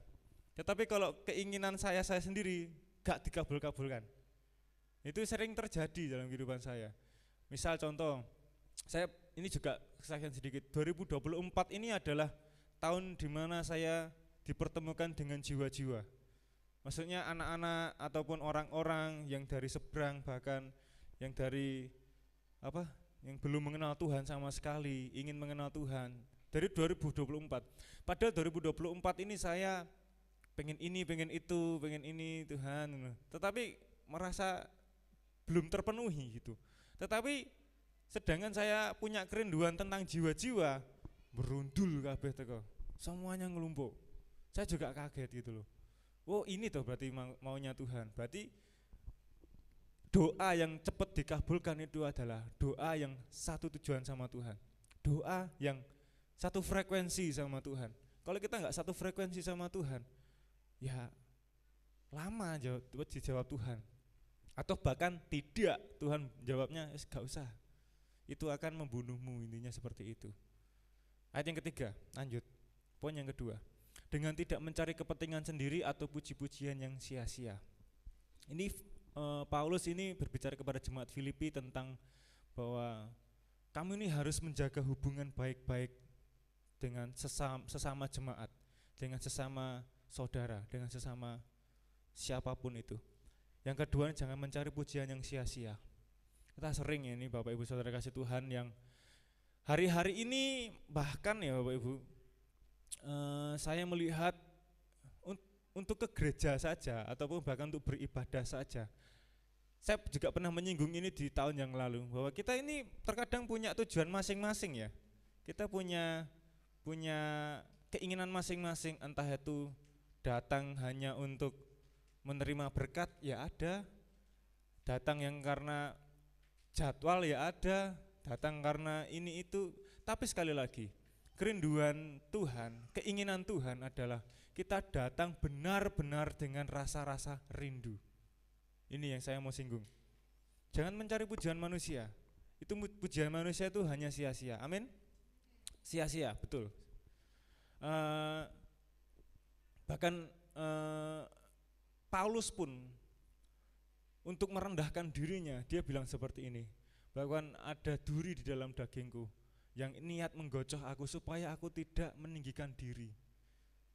Tetapi kalau keinginan saya sendiri gak dikabulkan. Itu sering terjadi dalam kehidupan saya. Misal contoh, saya ini juga kesaksian sedikit, 2024 ini adalah tahun di mana saya dipertemukan dengan jiwa-jiwa. Maksudnya anak-anak ataupun orang-orang yang dari seberang, bahkan yang dari yang belum mengenal Tuhan sama sekali, ingin mengenal Tuhan dari 2024. Padahal 2024 ini saya pengen ini, pengen itu, pengen ini Tuhan, tetapi merasa belum terpenuhi gitu. Tetapi sedangkan saya punya kerinduan tentang jiwa-jiwa, berundul kabeh teko, semuanya ngelumpuk. Saya juga kaget gitu loh. Oh ini tuh berarti maunya Tuhan. Berarti doa yang cepat dikabulkan itu adalah doa yang satu tujuan sama Tuhan, doa yang satu frekuensi sama Tuhan. Kalau kita nggak satu frekuensi sama Tuhan, ya lama dijawab Tuhan, atau bahkan tidak, Tuhan jawabnya gak usah, itu akan membunuhmu, intinya seperti itu. Ayat yang ketiga, lanjut, poin yang kedua, dengan tidak mencari kepentingan sendiri atau puji-pujian yang sia-sia. Ini Paulus ini berbicara kepada jemaat Filipi tentang bahwa kamu ini harus menjaga hubungan baik-baik dengan sesama jemaat, dengan sesama saudara, dengan sesama siapapun itu. Yang kedua, jangan mencari pujian yang sia-sia. Kita sering ya ini Bapak Ibu Saudara kasih Tuhan yang hari-hari ini bahkan ya Bapak Ibu, saya melihat untuk ke gereja saja ataupun bahkan untuk beribadah saja. Saya juga pernah menyinggung ini di tahun yang lalu bahwa kita ini terkadang punya tujuan masing-masing ya. Kita punya keinginan masing-masing, entah itu datang hanya untuk menerima berkat ya ada, datang yang karena jadwal ya ada, datang karena ini itu. Tapi sekali lagi, kerinduan Tuhan, keinginan Tuhan adalah kita datang benar-benar dengan rasa-rasa rindu. Ini yang saya mau singgung. Jangan mencari pujian manusia. Itu pujian manusia itu hanya sia-sia. Amin. Sia-sia, betul. Bahkan Paulus pun untuk merendahkan dirinya, dia bilang seperti ini, bahwa ada duri di dalam dagingku yang niat menggocoh aku supaya aku tidak meninggikan diri.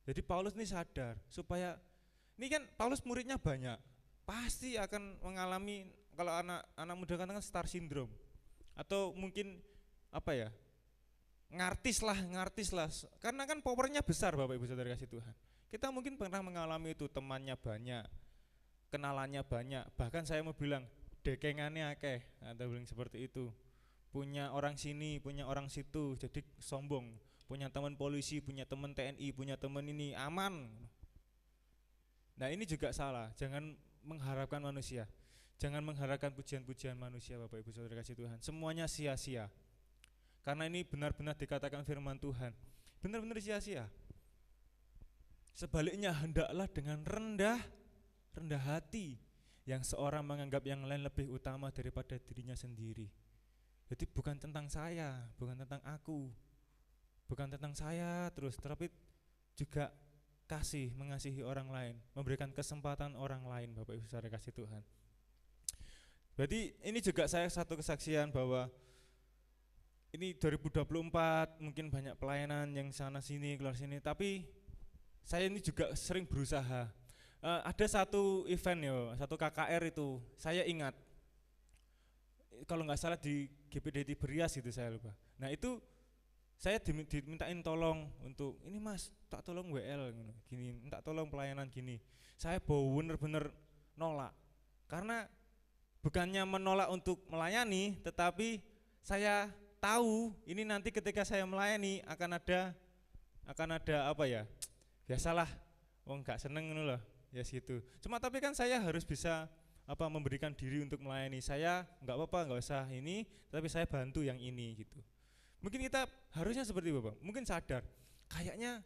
Jadi Paulus ini sadar supaya, ini kan Paulus muridnya banyak, pasti akan mengalami, kalau anak muda kan star syndrome, atau mungkin apa ya, ngartis lah, karena kan powernya besar Bapak Ibu Saudara kasih Tuhan. Kita mungkin pernah mengalami itu, temannya banyak, kenalannya banyak, bahkan saya mau bilang dekengannya akeh, atau bilang seperti itu. Punya orang sini, punya orang situ, jadi sombong. Punya teman polisi, punya teman TNI, punya teman ini, aman. Nah ini juga salah, jangan mengharapkan manusia. Jangan mengharapkan pujian-pujian manusia Bapak Ibu Saudara kasih Tuhan. Semuanya sia-sia. Karena ini benar-benar dikatakan firman Tuhan, benar-benar sia-sia. Sebaliknya hendaklah dengan rendah hati, yang seorang menganggap yang lain lebih utama daripada dirinya sendiri. Jadi bukan tentang saya, bukan tentang aku, bukan tentang saya terus, tapi juga mengasihi orang lain, memberikan kesempatan orang lain Bapak Ibu Saudara kasih Tuhan. Berarti ini juga saya satu kesaksian bahwa ini 2024 mungkin banyak pelayanan yang sana sini keluar sini, tapi saya ini juga sering berusaha. Ada satu event ya, satu KKR itu, saya ingat, kalau nggak salah di GPDT Berias gitu, saya lupa. Nah itu saya dimintain tolong untuk ini mas, tak tolong WL gini, tak tolong pelayanan gini. Saya bener-bener nolak, karena bukannya menolak untuk melayani, tetapi saya tahu ini nanti ketika saya melayani akan ada apa ya, biasalah, nggak seneng loh, ya situ. Cuma tapi kan saya harus bisa memberikan diri untuk melayani. Saya nggak apa-apa, nggak usah ini, tapi saya bantu yang ini gitu. Mungkin kita harusnya seperti Bapak, mungkin sadar, kayaknya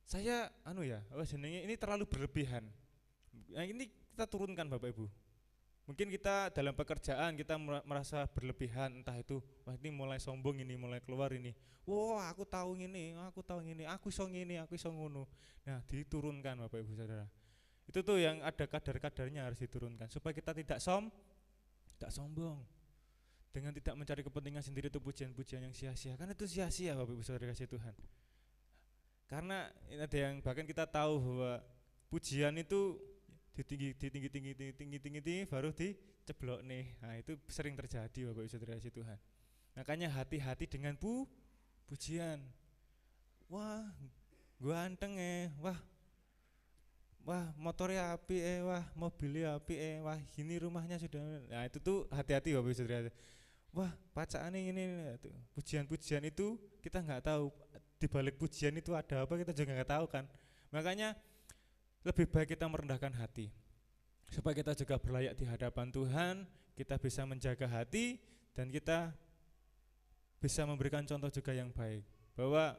saya ini terlalu berlebihan. Nah, ini kita turunkan Bapak Ibu. Mungkin kita dalam pekerjaan kita merasa berlebihan, entah itu wah ini mulai sombong, ini mulai keluar ini. Wah, aku tahu ini, aku iso ngene, aku iso ngono. Nah, diturunkan Bapak Ibu Saudara. Itu tuh yang ada kadar-kadarnya harus diturunkan supaya kita tidak sombong. Dengan tidak mencari kepentingan sendiri itu pujian-pujian yang sia-sia. Kan itu sia-sia Bapak Ibu Saudara kasih Tuhan. Karena ada yang bahkan kita tahu bahwa pujian itu tinggi baru diceblok nih. Nah, itu sering terjadi Bapak Ibu Saudara kasih Tuhan. Makanya hati-hati dengan pujian. Wah, gua anteng wah motornya api wah mobilnya api wah ini rumahnya sudah. Nah itu tuh hati-hati Bapak Ibu Saudara. Wah pacaannya ini tuh. Pujian-pujian itu kita nggak tahu, di balik pujian itu ada apa kita juga nggak tahu kan. Makanya lebih baik kita merendahkan hati supaya kita juga berlayak di hadapan Tuhan, kita bisa menjaga hati dan kita bisa memberikan contoh juga yang baik, bahwa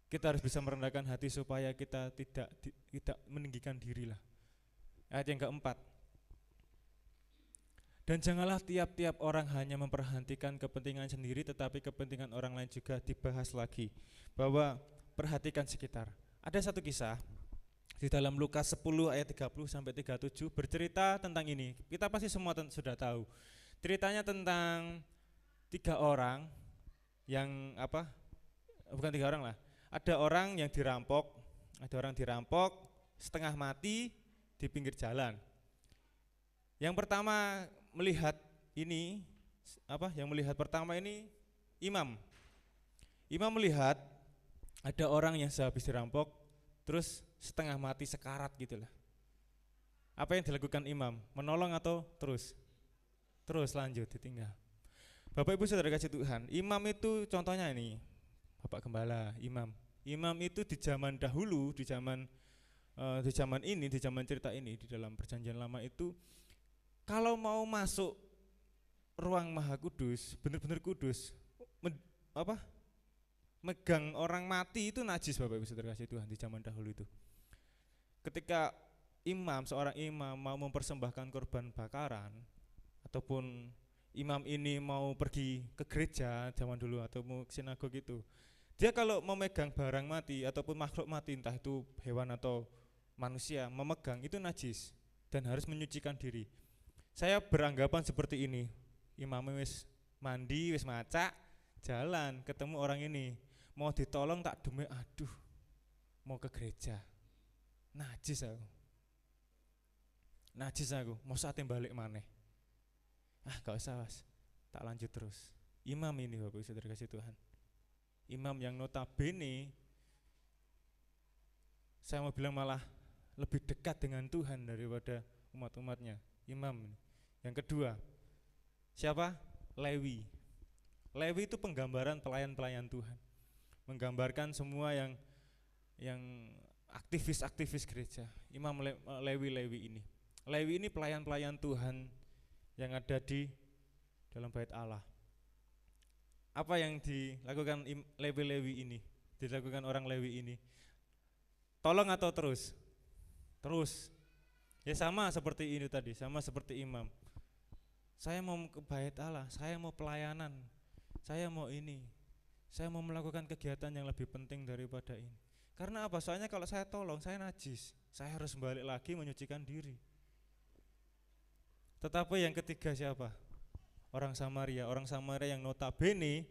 kita harus bisa merendahkan hati supaya kita tidak meninggikan diri lah. Ayat yang keempat. Dan janganlah tiap-tiap orang hanya memperhatikan kepentingan sendiri, tetapi kepentingan orang lain juga dibahas lagi. Bahwa perhatikan sekitar. Ada satu kisah di dalam Lukas 10 ayat 30 sampai 37 bercerita tentang ini. Kita pasti semua sudah tahu. Ceritanya tentang 3 orang yang bukan 3 orang lah. Ada orang yang dirampok, setengah mati di pinggir jalan. Yang pertama melihat ini, yang melihat pertama ini imam. Imam melihat ada orang yang sehabis dirampok, terus setengah mati sekarat gitulah. Apa yang dilakukan imam? Menolong atau terus lanjut ditinggal? Bapak Ibu Saudara kasih Tuhan, imam itu contohnya ini, Bapak Gembala, imam itu di zaman dahulu, di zaman di zaman ini, di zaman cerita ini, di dalam perjanjian lama itu, kalau mau masuk ruang maha kudus, benar-benar kudus, megang orang mati itu najis, Bapak Ibu Saudara kasih Tuhan, di zaman dahulu itu. Ketika seorang imam mau mempersembahkan korban bakaran, ataupun imam ini mau pergi ke gereja zaman dulu atau mau ke sinagog itu, dia kalau memegang barang mati ataupun makhluk mati, entah itu hewan atau manusia, memegang itu najis dan harus menyucikan diri. Saya beranggapan seperti ini, imam wis mandi, wis macak, jalan ketemu orang ini, mau ditolong tak demi, aduh mau ke gereja, najis aku, mau saatnya balik maneh, gak usah was, tak lanjut terus. Imam ini Bapak Ibu Saudara kasih Tuhan, imam yang notabene saya mau bilang malah lebih dekat dengan Tuhan daripada umat-umatnya, imam. Yang kedua, siapa? Lewi. Lewi itu penggambaran pelayan-pelayan Tuhan, menggambarkan semua yang aktivis-aktivis gereja. Imam Lewi ini. Lewi ini pelayan-pelayan Tuhan yang ada di dalam bait Allah. Apa yang dilakukan Lewi ini? Dilakukan orang Lewi ini? Tolong atau terus? Terus. Ya sama seperti ini tadi, sama seperti imam. Saya mau ke bait Allah, saya mau pelayanan, saya mau ini, saya mau melakukan kegiatan yang lebih penting daripada ini. Karena apa? Soalnya kalau saya tolong, saya najis, saya harus balik lagi menyucikan diri. Tetapi yang ketiga siapa? Orang Samaria yang notabene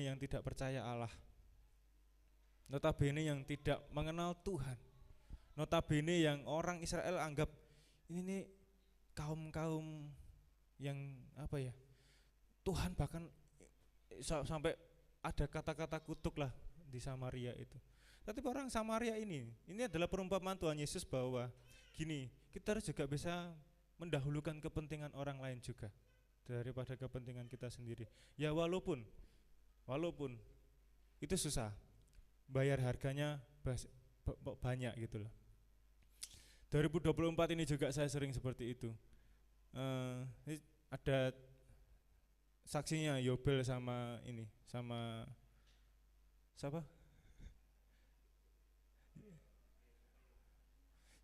yang tidak percaya Allah, notabene yang tidak mengenal Tuhan, notabene yang orang Israel anggap ini nih kaum yang Tuhan bahkan sampai ada kata-kata kutuk lah di Samaria itu. Tapi orang Samaria ini adalah perumpamaan Tuhan Yesus bahwa gini, kita harus juga bisa mendahulukan kepentingan orang lain juga daripada kepentingan kita sendiri. Ya walaupun itu susah, bayar harganya banyak gitu loh. 2024 ini juga saya sering seperti itu. Ini ada saksinya Yobel sama siapa?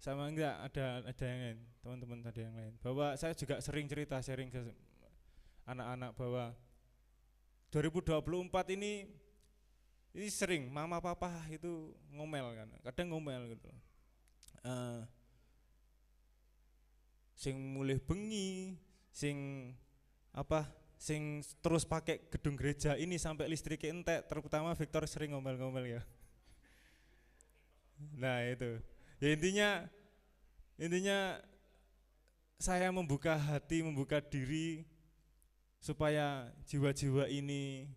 Sama enggak, ada yang lain, teman-teman ada yang lain. Bahwa saya juga sering sharing ke anak-anak bahwa 2024 ini sering mama papa itu ngomel kan, kadang ngomel gitu. Sing mulih bengi, sing terus pakai gedung gereja ini sampai listriknya entek, terutama Victor sering ngomel-ngomel ya. Nah itu, ya intinya saya membuka hati, membuka diri supaya jiwa-jiwa ini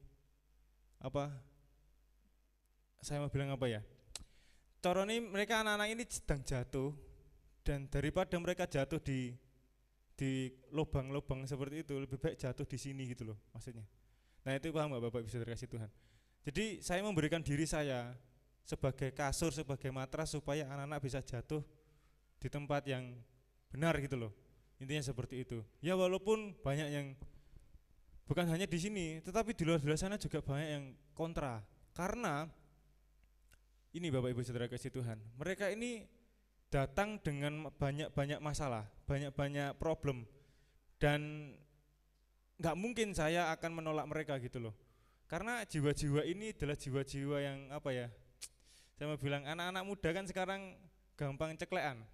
saya mau bilang Coroni mereka anak-anak ini sedang jatuh, dan daripada mereka jatuh di lubang-lubang seperti itu, lebih baik jatuh di sini gitu loh maksudnya. Nah itu paham gak Bapak bisa dikasih Tuhan? Jadi saya memberikan diri saya sebagai kasur, sebagai matras supaya anak-anak bisa jatuh di tempat yang benar gitu loh. Intinya seperti itu. Ya walaupun banyak yang bukan hanya di sini, tetapi di luar sana juga banyak yang kontra. Karena ini Bapak Ibu Saudara kasih Tuhan, mereka ini datang dengan banyak masalah, banyak problem, dan nggak mungkin saya akan menolak mereka gitu loh. Karena jiwa-jiwa ini adalah jiwa-jiwa yang saya mau bilang anak-anak muda kan sekarang gampang ceklean.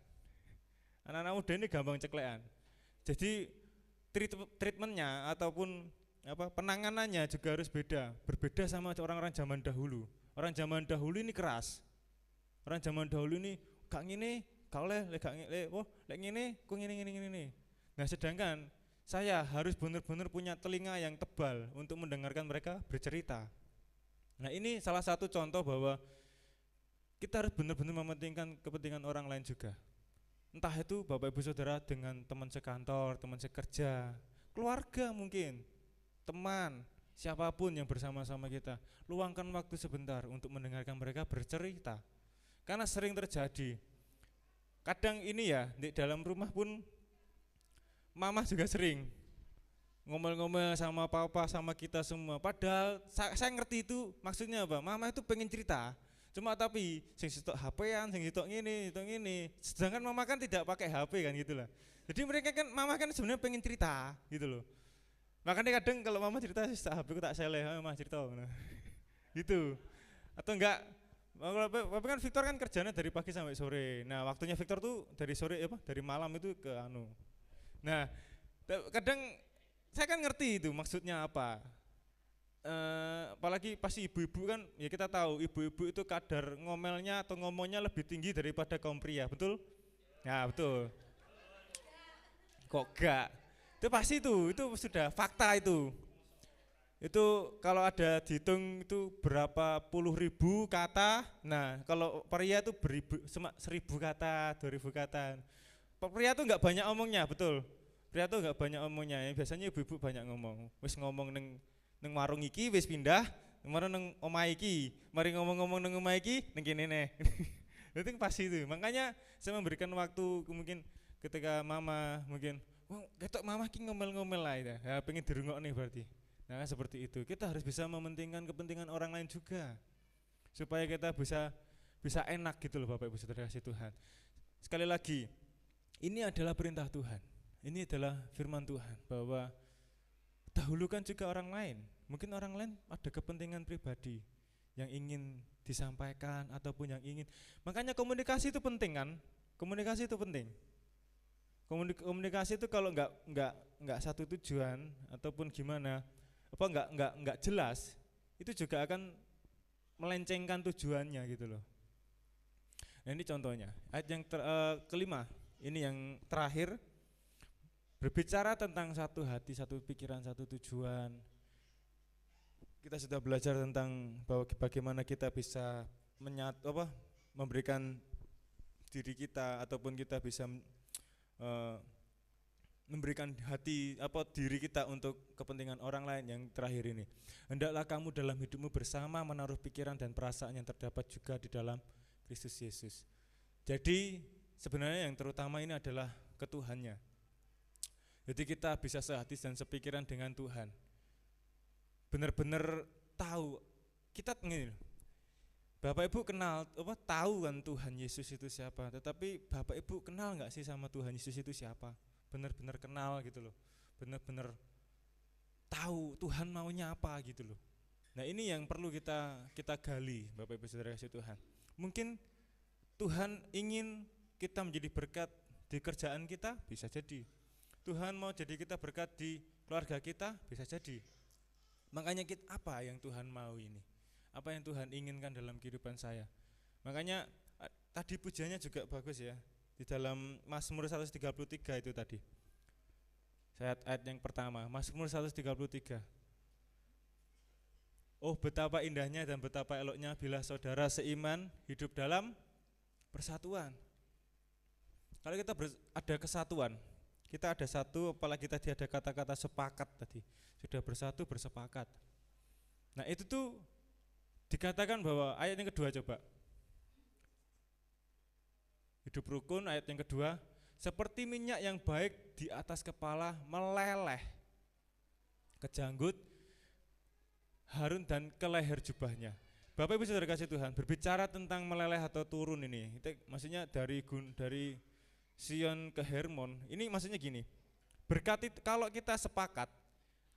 Anak-anak muda ini gampang ceklean. Jadi treatmentnya ataupun penanganannya juga harus berbeda sama orang-orang zaman dahulu. Orang zaman dahulu ini keras. Orang zaman dahulu ini gak ngene, gak oleh, lek ngene, ku ngene. Nah, sedangkan saya harus benar-benar punya telinga yang tebal untuk mendengarkan mereka bercerita. Nah, ini salah satu contoh bahwa kita harus benar-benar mementingkan kepentingan orang lain juga. Entah itu Bapak Ibu Saudara dengan teman sekantor, teman sekerja, keluarga mungkin, teman, siapapun yang bersama-sama kita, luangkan waktu sebentar untuk mendengarkan mereka bercerita. Karena sering terjadi. Kadang ini ya, di dalam rumah pun mama juga sering ngomel-ngomel sama papa, sama kita semua. Padahal saya ngerti itu maksudnya apa. Mama itu pengen cerita. Cuma tapi sing sitok HP-an, sing sitok ngene. Sedangkan mama kan tidak pakai HP kan gitu lah. Jadi mereka kan, mama kan sebenarnya pengen cerita gitu loh. Makanya kadang kalau mama cerita HP ku tak seleh, mama cerita nah. Gitu. Atau enggak, Bapak kan Victor kan kerjanya dari pagi sampai sore. Nah, waktunya Victor tuh dari sore dari malam itu ke anu. Nah, kadang saya kan ngerti itu maksudnya apa. Apalagi pasti ibu-ibu kan, ya kita tahu ibu-ibu itu kadar ngomelnya atau ngomongnya lebih tinggi daripada kaum pria, betul? Ya, betul. Kok enggak? Itu pasti itu sudah fakta itu. Itu kalau ada dihitung itu berapa puluh ribu kata. Nah kalau pria itu 1000 kata, 2000 kata. Pria itu enggak banyak omongnya, betul. Pria itu enggak banyak omongnya. Biasanya ibu-ibu banyak ngomong. Wis ngomong neng warung iki wis pindah, kemarin neng omah iki. Mari ngomong-ngomong neng omah iki neng kene neh. Itu pasti itu. Makanya saya memberikan waktu mungkin ketika mama mungkin, wah ketok mama ki ngomel-ngomel lah ya. Ya pengen dirungokne berarti. Nah seperti itu, kita harus bisa mementingkan kepentingan orang lain juga supaya kita bisa enak gitu loh Bapak Ibu Saudara kasih Tuhan. Sekali lagi, ini adalah perintah Tuhan, ini adalah firman Tuhan bahwa dahulukan juga orang lain. Mungkin orang lain ada kepentingan pribadi yang ingin disampaikan ataupun yang ingin, makanya komunikasi itu penting kan, komunikasi itu penting. Komunikasi itu kalau enggak satu tujuan ataupun gimana, apa enggak jelas, itu juga akan melencengkan tujuannya gitu loh. Nah ini contohnya ayat yang kelima, ini yang terakhir, berbicara tentang satu hati, satu pikiran, satu tujuan. Kita sudah belajar tentang bahwa bagaimana kita bisa memberikan diri kita ataupun kita bisa memberikan diri kita untuk kepentingan orang lain. Yang terakhir ini, hendaklah kamu dalam hidupmu bersama menaruh pikiran dan perasaan yang terdapat juga di dalam Kristus Yesus. Jadi sebenarnya yang terutama ini adalah ketuhannya. Jadi kita bisa sehati dan sepikiran dengan Tuhan. Benar-benar tahu kita ngene. Bapak Ibu kenal tahu kan Tuhan Yesus itu siapa, tetapi Bapak Ibu kenal enggak sih sama Tuhan Yesus itu siapa? Benar-benar kenal gitu loh. Benar-benar tahu Tuhan maunya apa gitu loh. Nah, ini yang perlu kita gali Bapak Ibu Saudara kasih Tuhan. Mungkin Tuhan ingin kita menjadi berkat di kerjaan kita, bisa jadi. Tuhan mau jadi kita berkat di keluarga kita, bisa jadi. Makanya apa yang Tuhan mau ini? Apa yang Tuhan inginkan dalam kehidupan saya? Makanya tadi pujiannya juga bagus ya. Di dalam Mazmur 133 itu tadi. Ayat yang pertama, Mazmur 133. Oh betapa indahnya dan betapa eloknya bila saudara seiman hidup dalam persatuan. Kalau kita ada kesatuan, kita ada satu, apalagi tadi ada kata-kata sepakat tadi. Sudah bersatu, bersepakat. Nah itu tuh dikatakan bahwa ayat yang kedua coba. Hidup rukun ayat yang kedua, seperti minyak yang baik di atas kepala meleleh ke janggut Harun dan ke leher jubahnya. Bapak Ibu Saudara kasih Tuhan, berbicara tentang meleleh atau turun ini, itu maksudnya dari Sion ke Hermon. Ini maksudnya gini. Berkat itu kalau kita sepakat,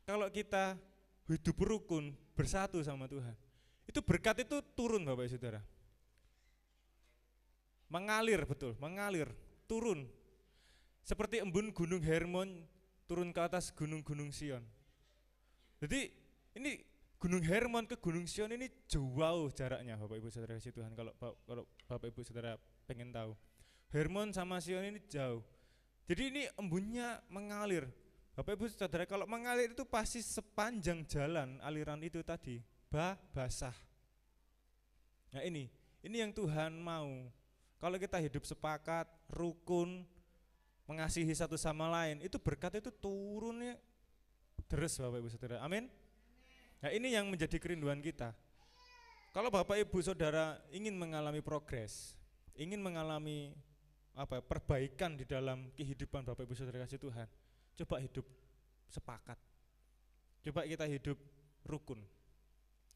kalau kita hidup rukun, bersatu sama Tuhan, itu berkat itu turun Bapak Ibu Saudara. Mengalir, betul, mengalir, turun. Seperti embun gunung Hermon turun ke atas gunung-gunung Sion. Jadi ini Gunung Hermon ke Gunung Sion ini jauh jaraknya Bapak Ibu Saudara kasih Tuhan, kalau Bapak Ibu Saudara pengen tahu. Hermon sama Sion ini jauh. Jadi ini embunnya mengalir. Bapak Ibu Saudara, kalau mengalir itu pasti sepanjang jalan aliran itu tadi basah. Nah ini yang Tuhan mau. Kalau kita hidup sepakat, rukun, mengasihi satu sama lain, itu berkat itu turunnya deres Bapak Ibu Saudara. Amin. Nah ini yang menjadi kerinduan kita. Kalau Bapak Ibu Saudara ingin mengalami progres, ingin mengalami perbaikan di dalam kehidupan Bapak Ibu Saudara kasih Tuhan, coba hidup sepakat. Coba kita hidup rukun.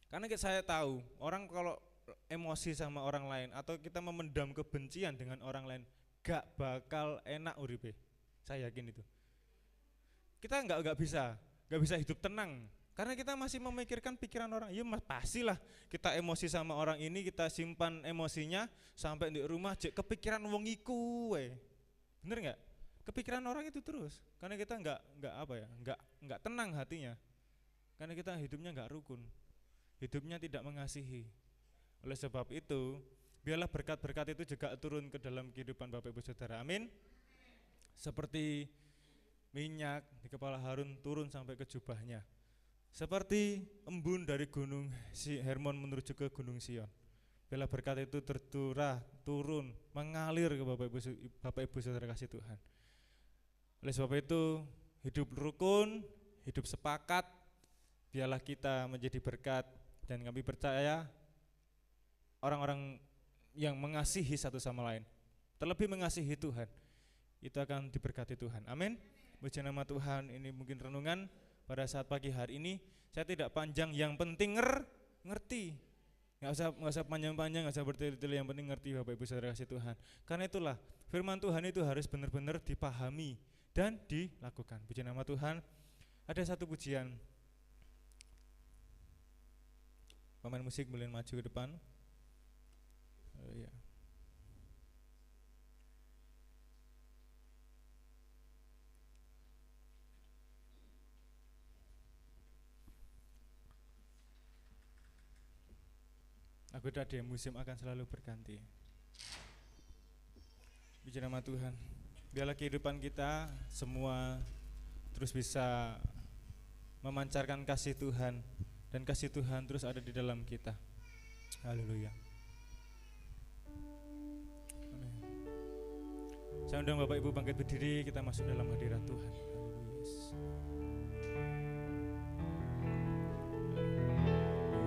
Karena saya tahu orang kalau emosi sama orang lain atau kita memendam kebencian dengan orang lain, gak bakal enak uripe. Saya yakin itu. Kita gak bisa hidup tenang. Karena kita masih memikirkan pikiran orang. Iya pastilah kita emosi sama orang ini, kita simpan emosinya sampai di rumah kepikiran wong iku we. Bener nggak? Kepikiran orang itu terus. Karena kita nggak tenang hatinya. Karena kita hidupnya nggak rukun, hidupnya tidak mengasihi. Oleh sebab itu, biarlah berkat-berkat itu juga turun ke dalam kehidupan Bapak Ibu Saudara. Amin. Seperti minyak di kepala Harun turun sampai ke jubahnya. Seperti embun dari gunung Hermon menuju ke gunung Sion. Biarlah berkat itu turun, mengalir ke Bapak Ibu Saudara kasih Tuhan. Oleh sebab itu, hidup rukun, hidup sepakat, biarlah kita menjadi berkat, dan kami percaya orang-orang yang mengasihi satu sama lain, terlebih mengasihi Tuhan, itu akan diberkati Tuhan. Amin. Puji nama Tuhan. Ini mungkin renungan pada saat pagi hari ini. Saya tidak panjang, yang penting ngerti. Nggak usah panjang-panjang, nggak usah bertele-tele, yang penting ngerti Bapak Ibu Saudara kasih Tuhan. Karena itulah firman Tuhan itu harus benar-benar dipahami dan dilakukan. Puji nama Tuhan. Ada satu pujian. Pemain musik boleh maju ke depan. Ya. Lagu tadi musim akan selalu berganti. Puji nama Tuhan. Biarlah kehidupan kita semua terus bisa memancarkan kasih Tuhan, dan kasih Tuhan terus ada di dalam kita. Haleluya. Amin. Saya undang Bapak Ibu bangkit berdiri, kita masuk dalam hadirat Tuhan.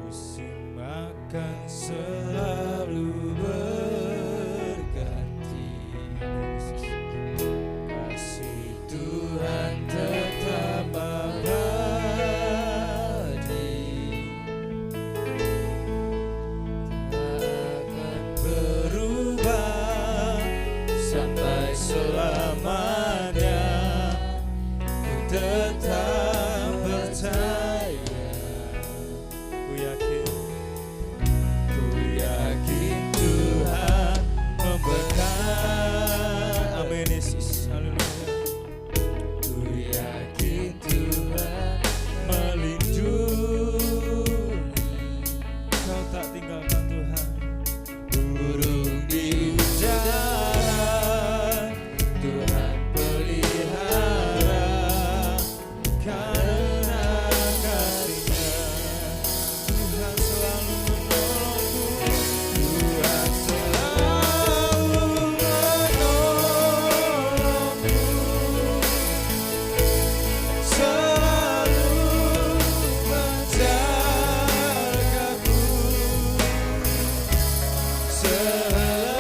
Musim akan selalu berganti, kasih Tuhan tetap abadi, tak akan berubah sampai selamanya. Ku tetap percaya, ku yakin Tuhan memberkati. Amin Yesus. Haleluya. Ku yakin Tuhan melindungi. Kau tak tinggalkan Tuhan. Burung di udara Tuhan pelihara, karena kasih-Nya Tuhan selalu menolongku. Tuhan selalu menolongku, selalu menjagaku. Selain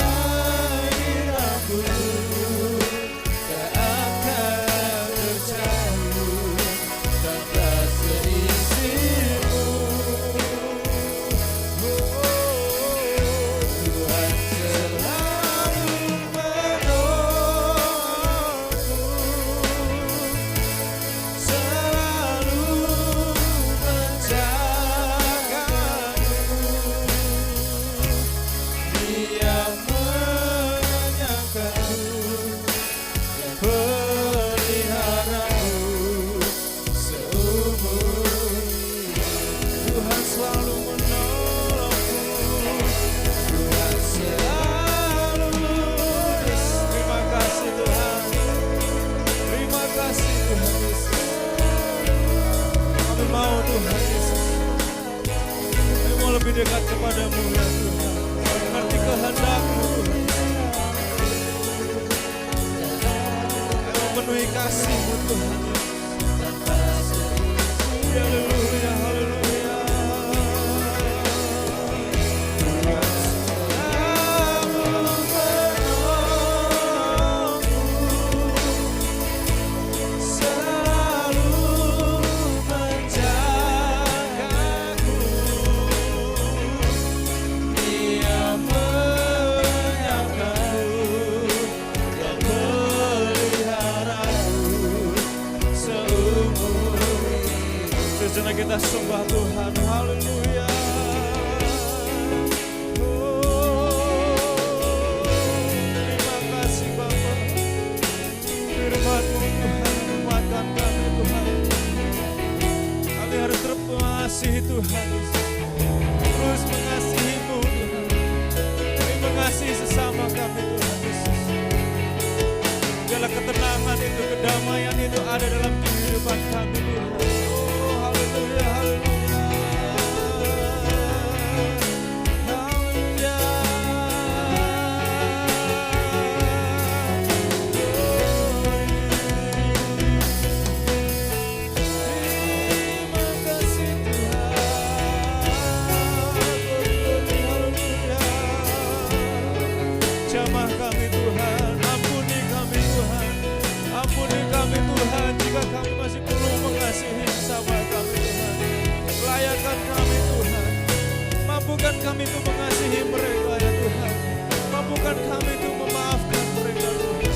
aku tak akan terjauh tanpa seizin-Mu. Tuhan selalu menolongku, selalu menjagaku. Dia menyangkaku dan peliharaku seumur hidup. Tuhan selalu menolongku. Tuhan selalu. Terima kasih Tuhan. Terima kasih Tuhan Yesus. Kami mau Tuhan Yesus, kami mau lebih dekat kepadamu ya Tuhan. Mengerti kehendak-Mu Tuhan. Kami memenuhi kasih-Mu Tuhan. Haleluya, haleluya. Tuhan selalu menolongku, Sejenak kita sembah Tuhan, haleluya. Terima kasih Bapa, firman-Mu Tuhan menguatkan kami Tuhan. Kami harus terus mengasihi Tuhan Yesus, terus mengasihi-Mu Tuhan. Kami mengasihi sesama kami Tuhan Yesus. Biarlah ketenangan itu, kedamaian itu ada dalam kehidupan kami Tuhan. Oh haleluya, haleluya. Jamah kami Tuhan, ampuni kami Tuhan, ampuni kami Tuhan jika kami masih belum mengasihi sesama kami Tuhan. Layakan kami Tuhan, mampukan kami untuk mengasihi mereka ya Tuhan, mampukan kami untuk memaafkan mereka Tuhan.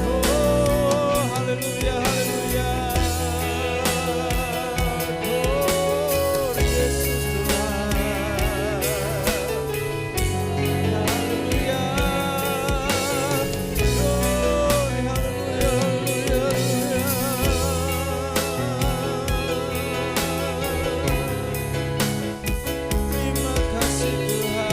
Oh haleluya, haleluya. Oh Yesus Tuhan. Haleluya. Terima kasih Tuhan.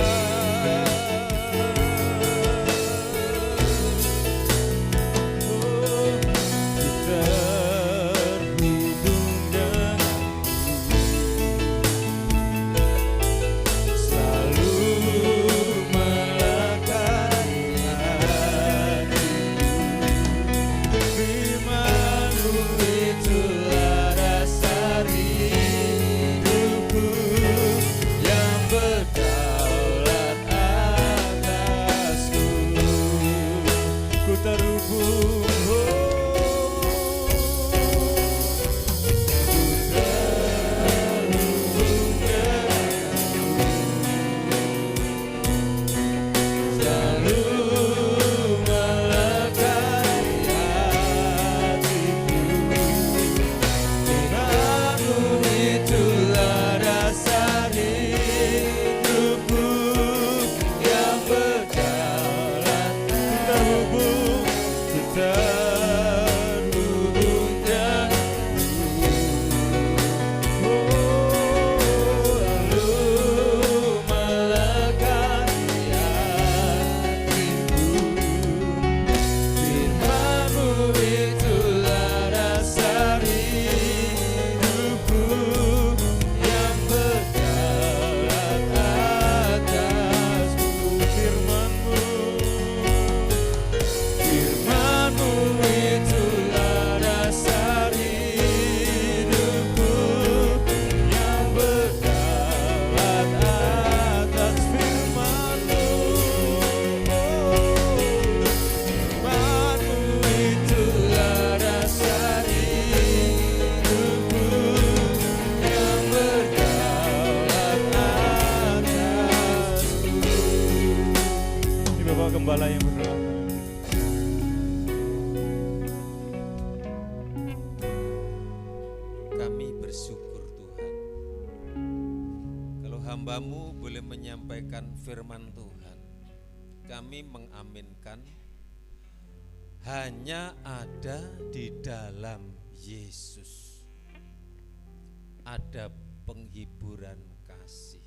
Gembala yang berdoa. Kami bersyukur Tuhan, kalau hamba-Mu boleh menyampaikan firman Tuhan, kami mengaminkan hanya ada di dalam Yesus ada penghiburan kasih.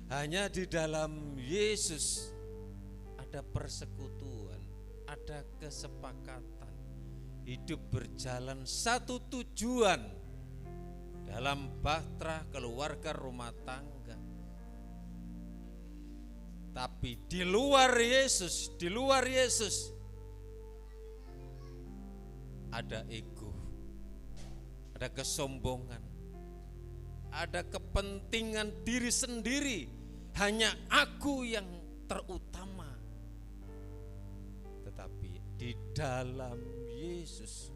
Hanya di dalam Yesus ada persekutuan, ada kesepakatan, hidup berjalan satu tujuan dalam bahtera keluarga rumah tangga. Tapi di luar Yesus ada ego, ada kesombongan, ada kepentingan diri sendiri. Hanya aku yang terutama. Tetapi di dalam Yesus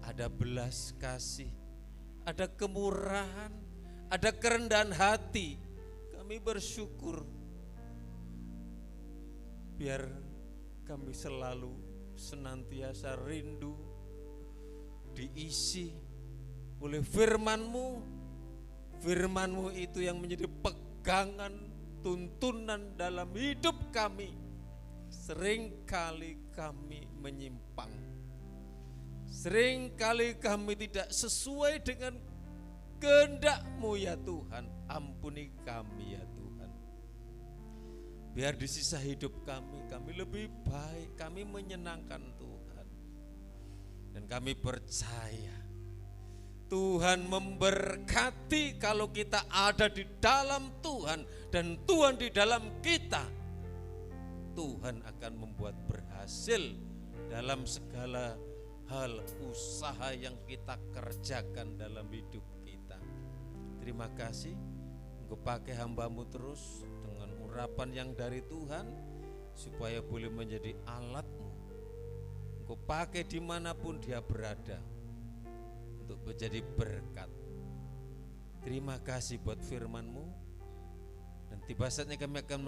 ada belas kasih, ada kemurahan, ada kerendahan hati. Kami bersyukur. Biar kami selalu senantiasa rindu diisi oleh firman-Mu. Firman-Mu itu yang menjadi pegangan, tuntunan dalam hidup kami. Seringkali kami menyimpang, seringkali kami tidak sesuai dengan kehendak-Mu ya Tuhan. Ampuni kami ya Tuhan. Biar di sisa hidup kami lebih baik, kami menyenangkan Tuhan. Dan kami percaya Tuhan memberkati kalau kita ada di dalam Tuhan dan Tuhan di dalam kita. Tuhan akan membuat berhasil dalam segala hal usaha yang kita kerjakan dalam hidup kita. Terima kasih, Engkau pakai hamba-Mu terus dengan urapan yang dari Tuhan supaya boleh menjadi alat-Mu. Engkau pakai dimanapun dia berada untuk menjadi berkat. Terima kasih buat firman-Mu. Dan tiba saatnya kami akan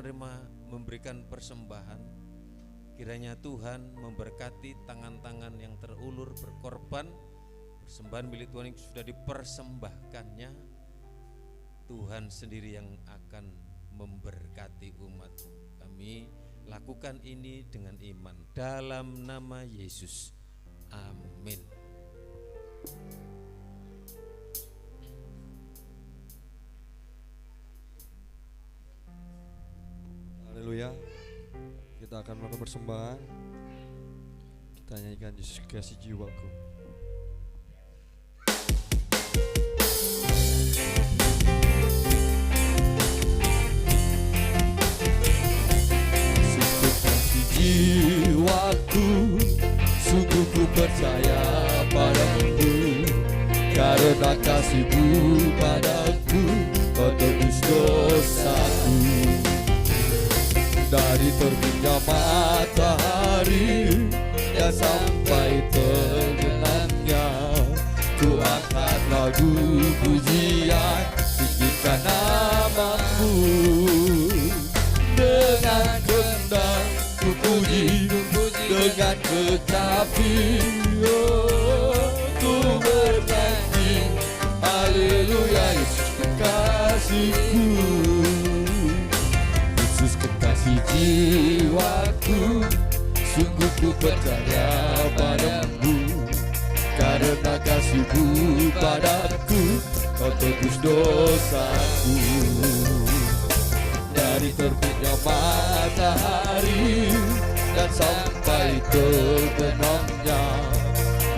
memberikan persembahan. Kiranya Tuhan memberkati tangan-tangan yang terulur berkorban. Persembahan milik Tuhan yang sudah dipersembahkannya. Tuhan sendiri yang akan memberkati umat-Mu. Kami lakukan ini dengan iman dalam nama Yesus. Amin. Haleluya. Kita akan melakukan persembahan. Kita nyanyikan Yesus kasih jiwaku. Yesus kasih jiwaku, sungguh ku percaya padamu. Karena kasih-Mu padaku, Kau tebus dosaku. Dari terbitnya matahari dan sampai terbenamnya, ku angkat lagu pujian, tinggikan nama-Mu. Dengan kendang ku puji, dengan kecapi, oh, ku bernyanyi, haleluya Yesus kekasihku. Yesus kekasih jiwaku, sungguh ku percaya padamu. Karena kasih-Mu padaku, Kau tebus dosaku. Dari terbitnya matahari dan sampai terbenamnya,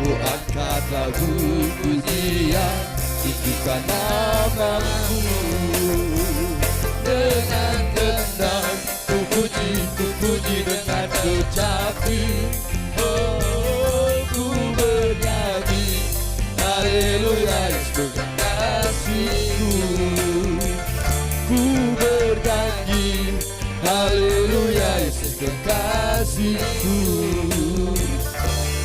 ku angkat lagu pujian, tinggikan nama-Mu. Dengan kendang ku puji dengan kecapi, oh, ku bernyanyi, haleluya Yesus kekasihku. Ku bernyanyi, haleluya Yesus kekasihku.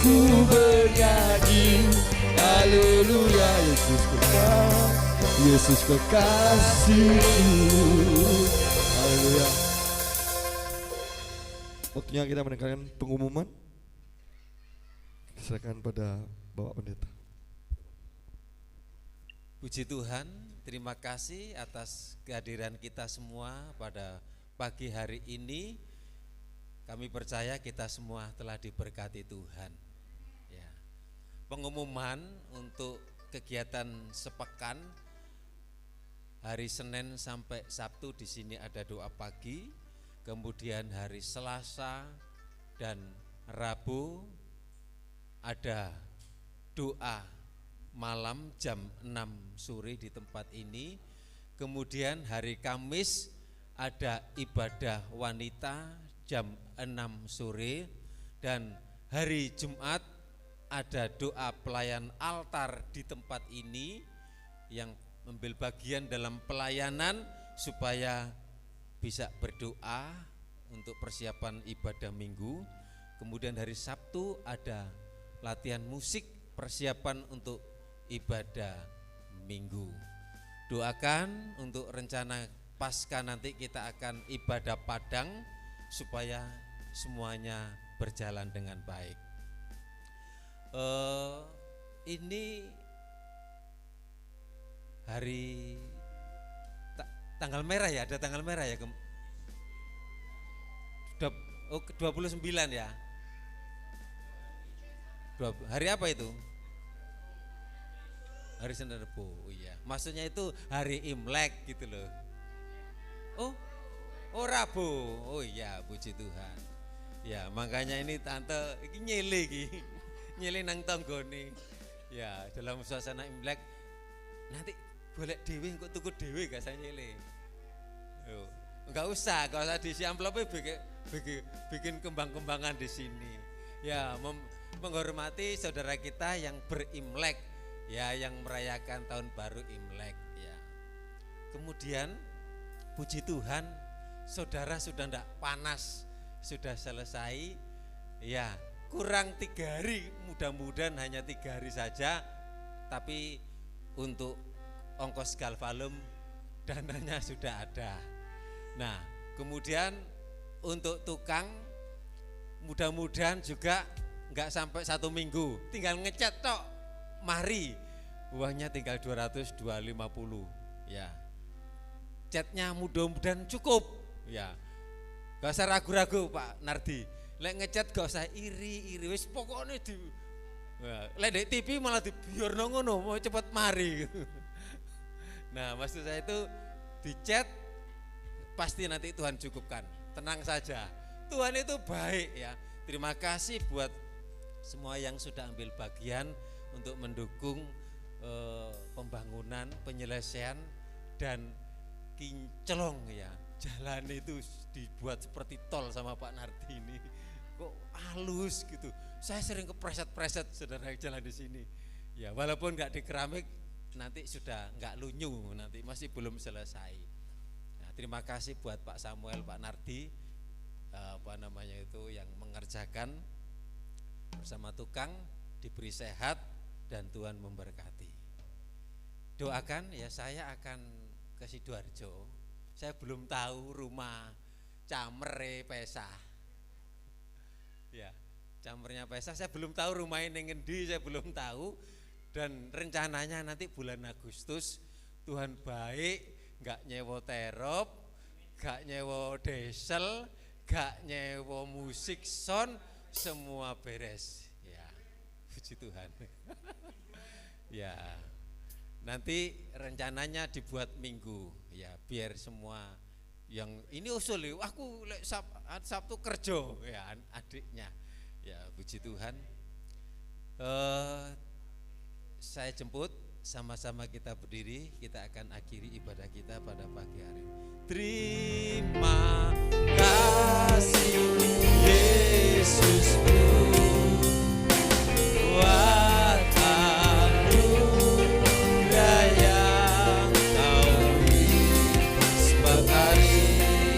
Ku bernyanyi, haleluya Yesus kekasihku. Yesus kekasihku. Haleluya. Waktunya kita mendengarkan pengumuman. Serahkan pada Bapak Pendeta. Puji Tuhan, terima kasih atas kehadiran kita semua pada pagi hari ini. Kami percaya kita semua telah diberkati Tuhan. Ya. Pengumuman untuk kegiatan sepekan hari Senin sampai Sabtu di sini ada doa pagi, kemudian hari Selasa dan Rabu ada doa malam jam 6 sore di tempat ini. Kemudian hari Kamis ada ibadah wanita jam 6 sore dan hari Jumat ada doa pelayan altar di tempat ini yang ambil bagian dalam pelayanan supaya bisa berdoa untuk persiapan ibadah minggu. Kemudian hari Sabtu ada latihan musik persiapan untuk ibadah minggu. Doakan untuk rencana pasca nanti kita akan ibadah padang supaya semuanya berjalan dengan baik. ini hari tanggal merah ya, ada tanggal merah ya. 29 ya. Hari apa itu? Hari Senin Rebo. Oh iya. Maksudnya itu hari Imlek gitu loh. Oh Rabu. Oh iya, puji Tuhan. Ya, makanya ini tante iki nyele iki. Nyele nang tanggone. Ya, dalam suasana Imlek nanti golek dhewe kok tuku dhewe gak saya nyele. Yo, enggak usah diisi amplopnya bikin kembang-kembangan di sini. Ya, menghormati saudara kita yang berimlek, ya, yang merayakan tahun baru Imlek. Ya. Kemudian puji Tuhan, saudara sudah tidak panas, sudah selesai. Ya, kurang 3 hari, mudah-mudahan hanya 3 hari saja. Tapi untuk ongkos Galvalum dananya sudah ada. Nah, kemudian untuk tukang mudah-mudahan juga enggak sampai 1 minggu, tinggal ngecat tok, mari uangnya tinggal 200, 250 ya. Catnya mudah-mudahan cukup ya. Gak usah ragu-ragu Pak Nardi, lek ngecat gak usah iri-iri, wis pokoknya di lek di TV malah dibiarno ngono, mau cepat mari gitu. Nah, maksud saya itu dicat pasti nanti Tuhan cukupkan, tenang saja, Tuhan itu baik ya. Terima kasih buat semua yang sudah ambil bagian untuk mendukung pembangunan, penyelesaian dan kinclong ya. Jalan itu dibuat seperti tol sama Pak Nardi ini, kok halus gitu. Saya sering kepreset-preset saudara jalan di sini. Ya walaupun nggak di keramik, nanti sudah nggak lunyu, nanti masih belum selesai. Nah, terima kasih buat Pak Samuel, Pak Nardi, yang mengerjakan bersama tukang, diberi sehat dan Tuhan memberkati. Doakan ya, saya akan ke Sidoarjo. Saya belum tahu rumah camere Pesah. Ya, camernya Pesah saya belum tahu rumahnya ngendi, saya belum tahu. Dan rencananya nanti bulan Agustus, Tuhan baik, gak nyewa terop, gak nyewa diesel, gak nyewa musik sound, semua beres. Ya, puji Tuhan. Ya, nanti rencananya dibuat minggu, ya biar semua yang ini usul, aku Sabtu kerja, ya adiknya. Ya, puji Tuhan. Saya jemput, sama-sama kita berdiri, kita akan akhiri ibadah kita pada pagi hari. Terima kasih Yesusku, buat anugerah yang Kau beri, sebab hari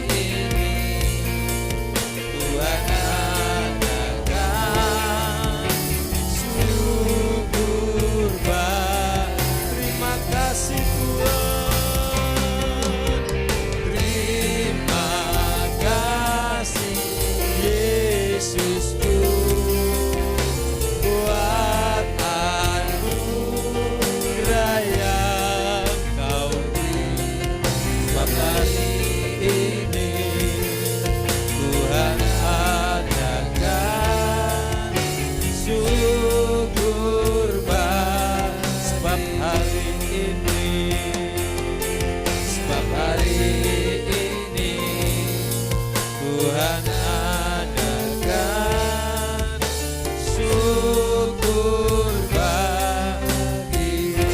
ini Tuhan adakan syukur. Terima kasih Tuhan, terima kasih Yesusku, buat anugerah yang Kau beri, sebab hari ini Tuhan adakan syukur sebab hari ini, sebab hari ini Tuhan adakan syukur bagimu.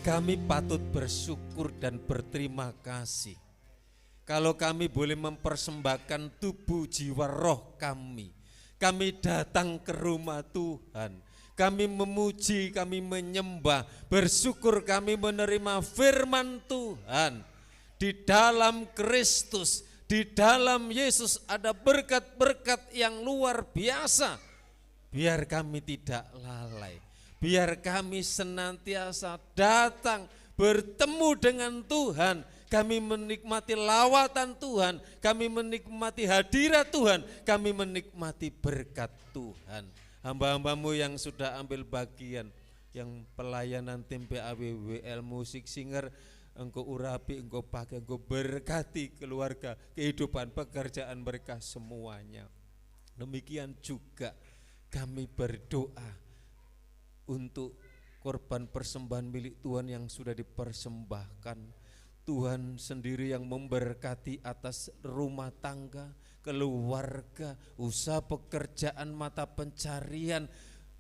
Kami patut bersyukur dan berterima kasih kalau kami boleh mempersembahkan tubuh, jiwa, roh kami. Kami datang ke rumah Tuhan, kami memuji, kami menyembah, bersyukur kami menerima firman Tuhan. Di dalam Kristus, di dalam Yesus ada berkat-berkat yang luar biasa. Biar kami tidak lalai, biar kami senantiasa datang bertemu dengan Tuhan. kami menikmati lawatan Tuhan, kami menikmati hadirat Tuhan, kami menikmati berkat Tuhan. Hamba-hambamu yang sudah ambil bagian, yang pelayanan tim PAWWL Musik Singer, Engkau urapi, Engkau pakai, Engkau berkati keluarga, kehidupan, pekerjaan mereka semuanya. Demikian juga kami berdoa untuk korban persembahan milik Tuhan yang sudah dipersembahkan. Tuhan sendiri yang memberkati atas rumah tangga, keluarga, usaha pekerjaan, mata pencarian.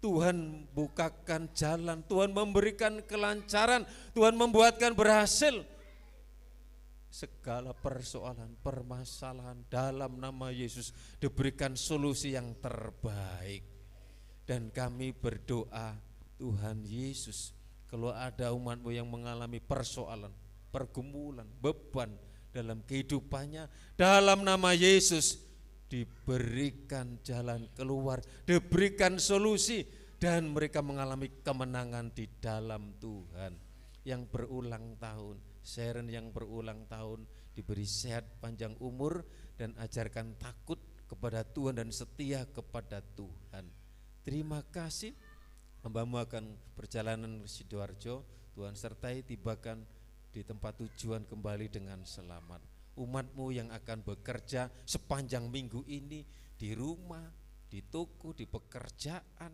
Tuhan bukakan jalan, Tuhan memberikan kelancaran, Tuhan membuatkan berhasil segala persoalan, permasalahan dalam nama Yesus diberikan solusi yang terbaik. Dan kami berdoa, Tuhan Yesus, kalau ada umat-Mu yang mengalami persoalan, pergumulan, beban dalam kehidupannya, dalam nama Yesus diberikan jalan keluar, diberikan solusi, dan mereka mengalami kemenangan di dalam Tuhan. Yang berulang tahun, Sharon yang berulang tahun diberi sehat, panjang umur, dan ajarkan takut kepada Tuhan dan setia kepada Tuhan. Terima kasih. Hamba-Mu akan perjalanan ke Sidoarjo, Tuhan sertai, tibakan di tempat tujuan kembali dengan selamat. Umat-Mu yang akan bekerja sepanjang minggu ini di rumah, di toko, di pekerjaan,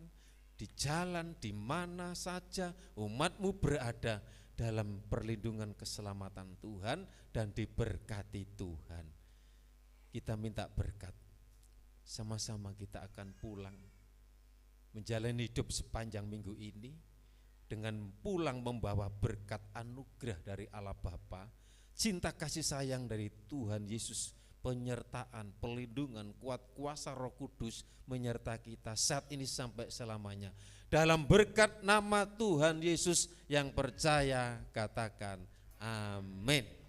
di jalan, di mana saja umat-Mu berada, dalam perlindungan keselamatan Tuhan dan diberkati Tuhan. Kita minta berkat, sama-sama kita akan pulang menjalani hidup sepanjang minggu ini dengan pulang membawa berkat anugerah dari Allah Bapa, cinta kasih sayang dari Tuhan Yesus, penyertaan, pelindungan, kuat kuasa Roh Kudus menyertai kita saat ini sampai selamanya. Dalam berkat nama Tuhan Yesus yang percaya katakan amin.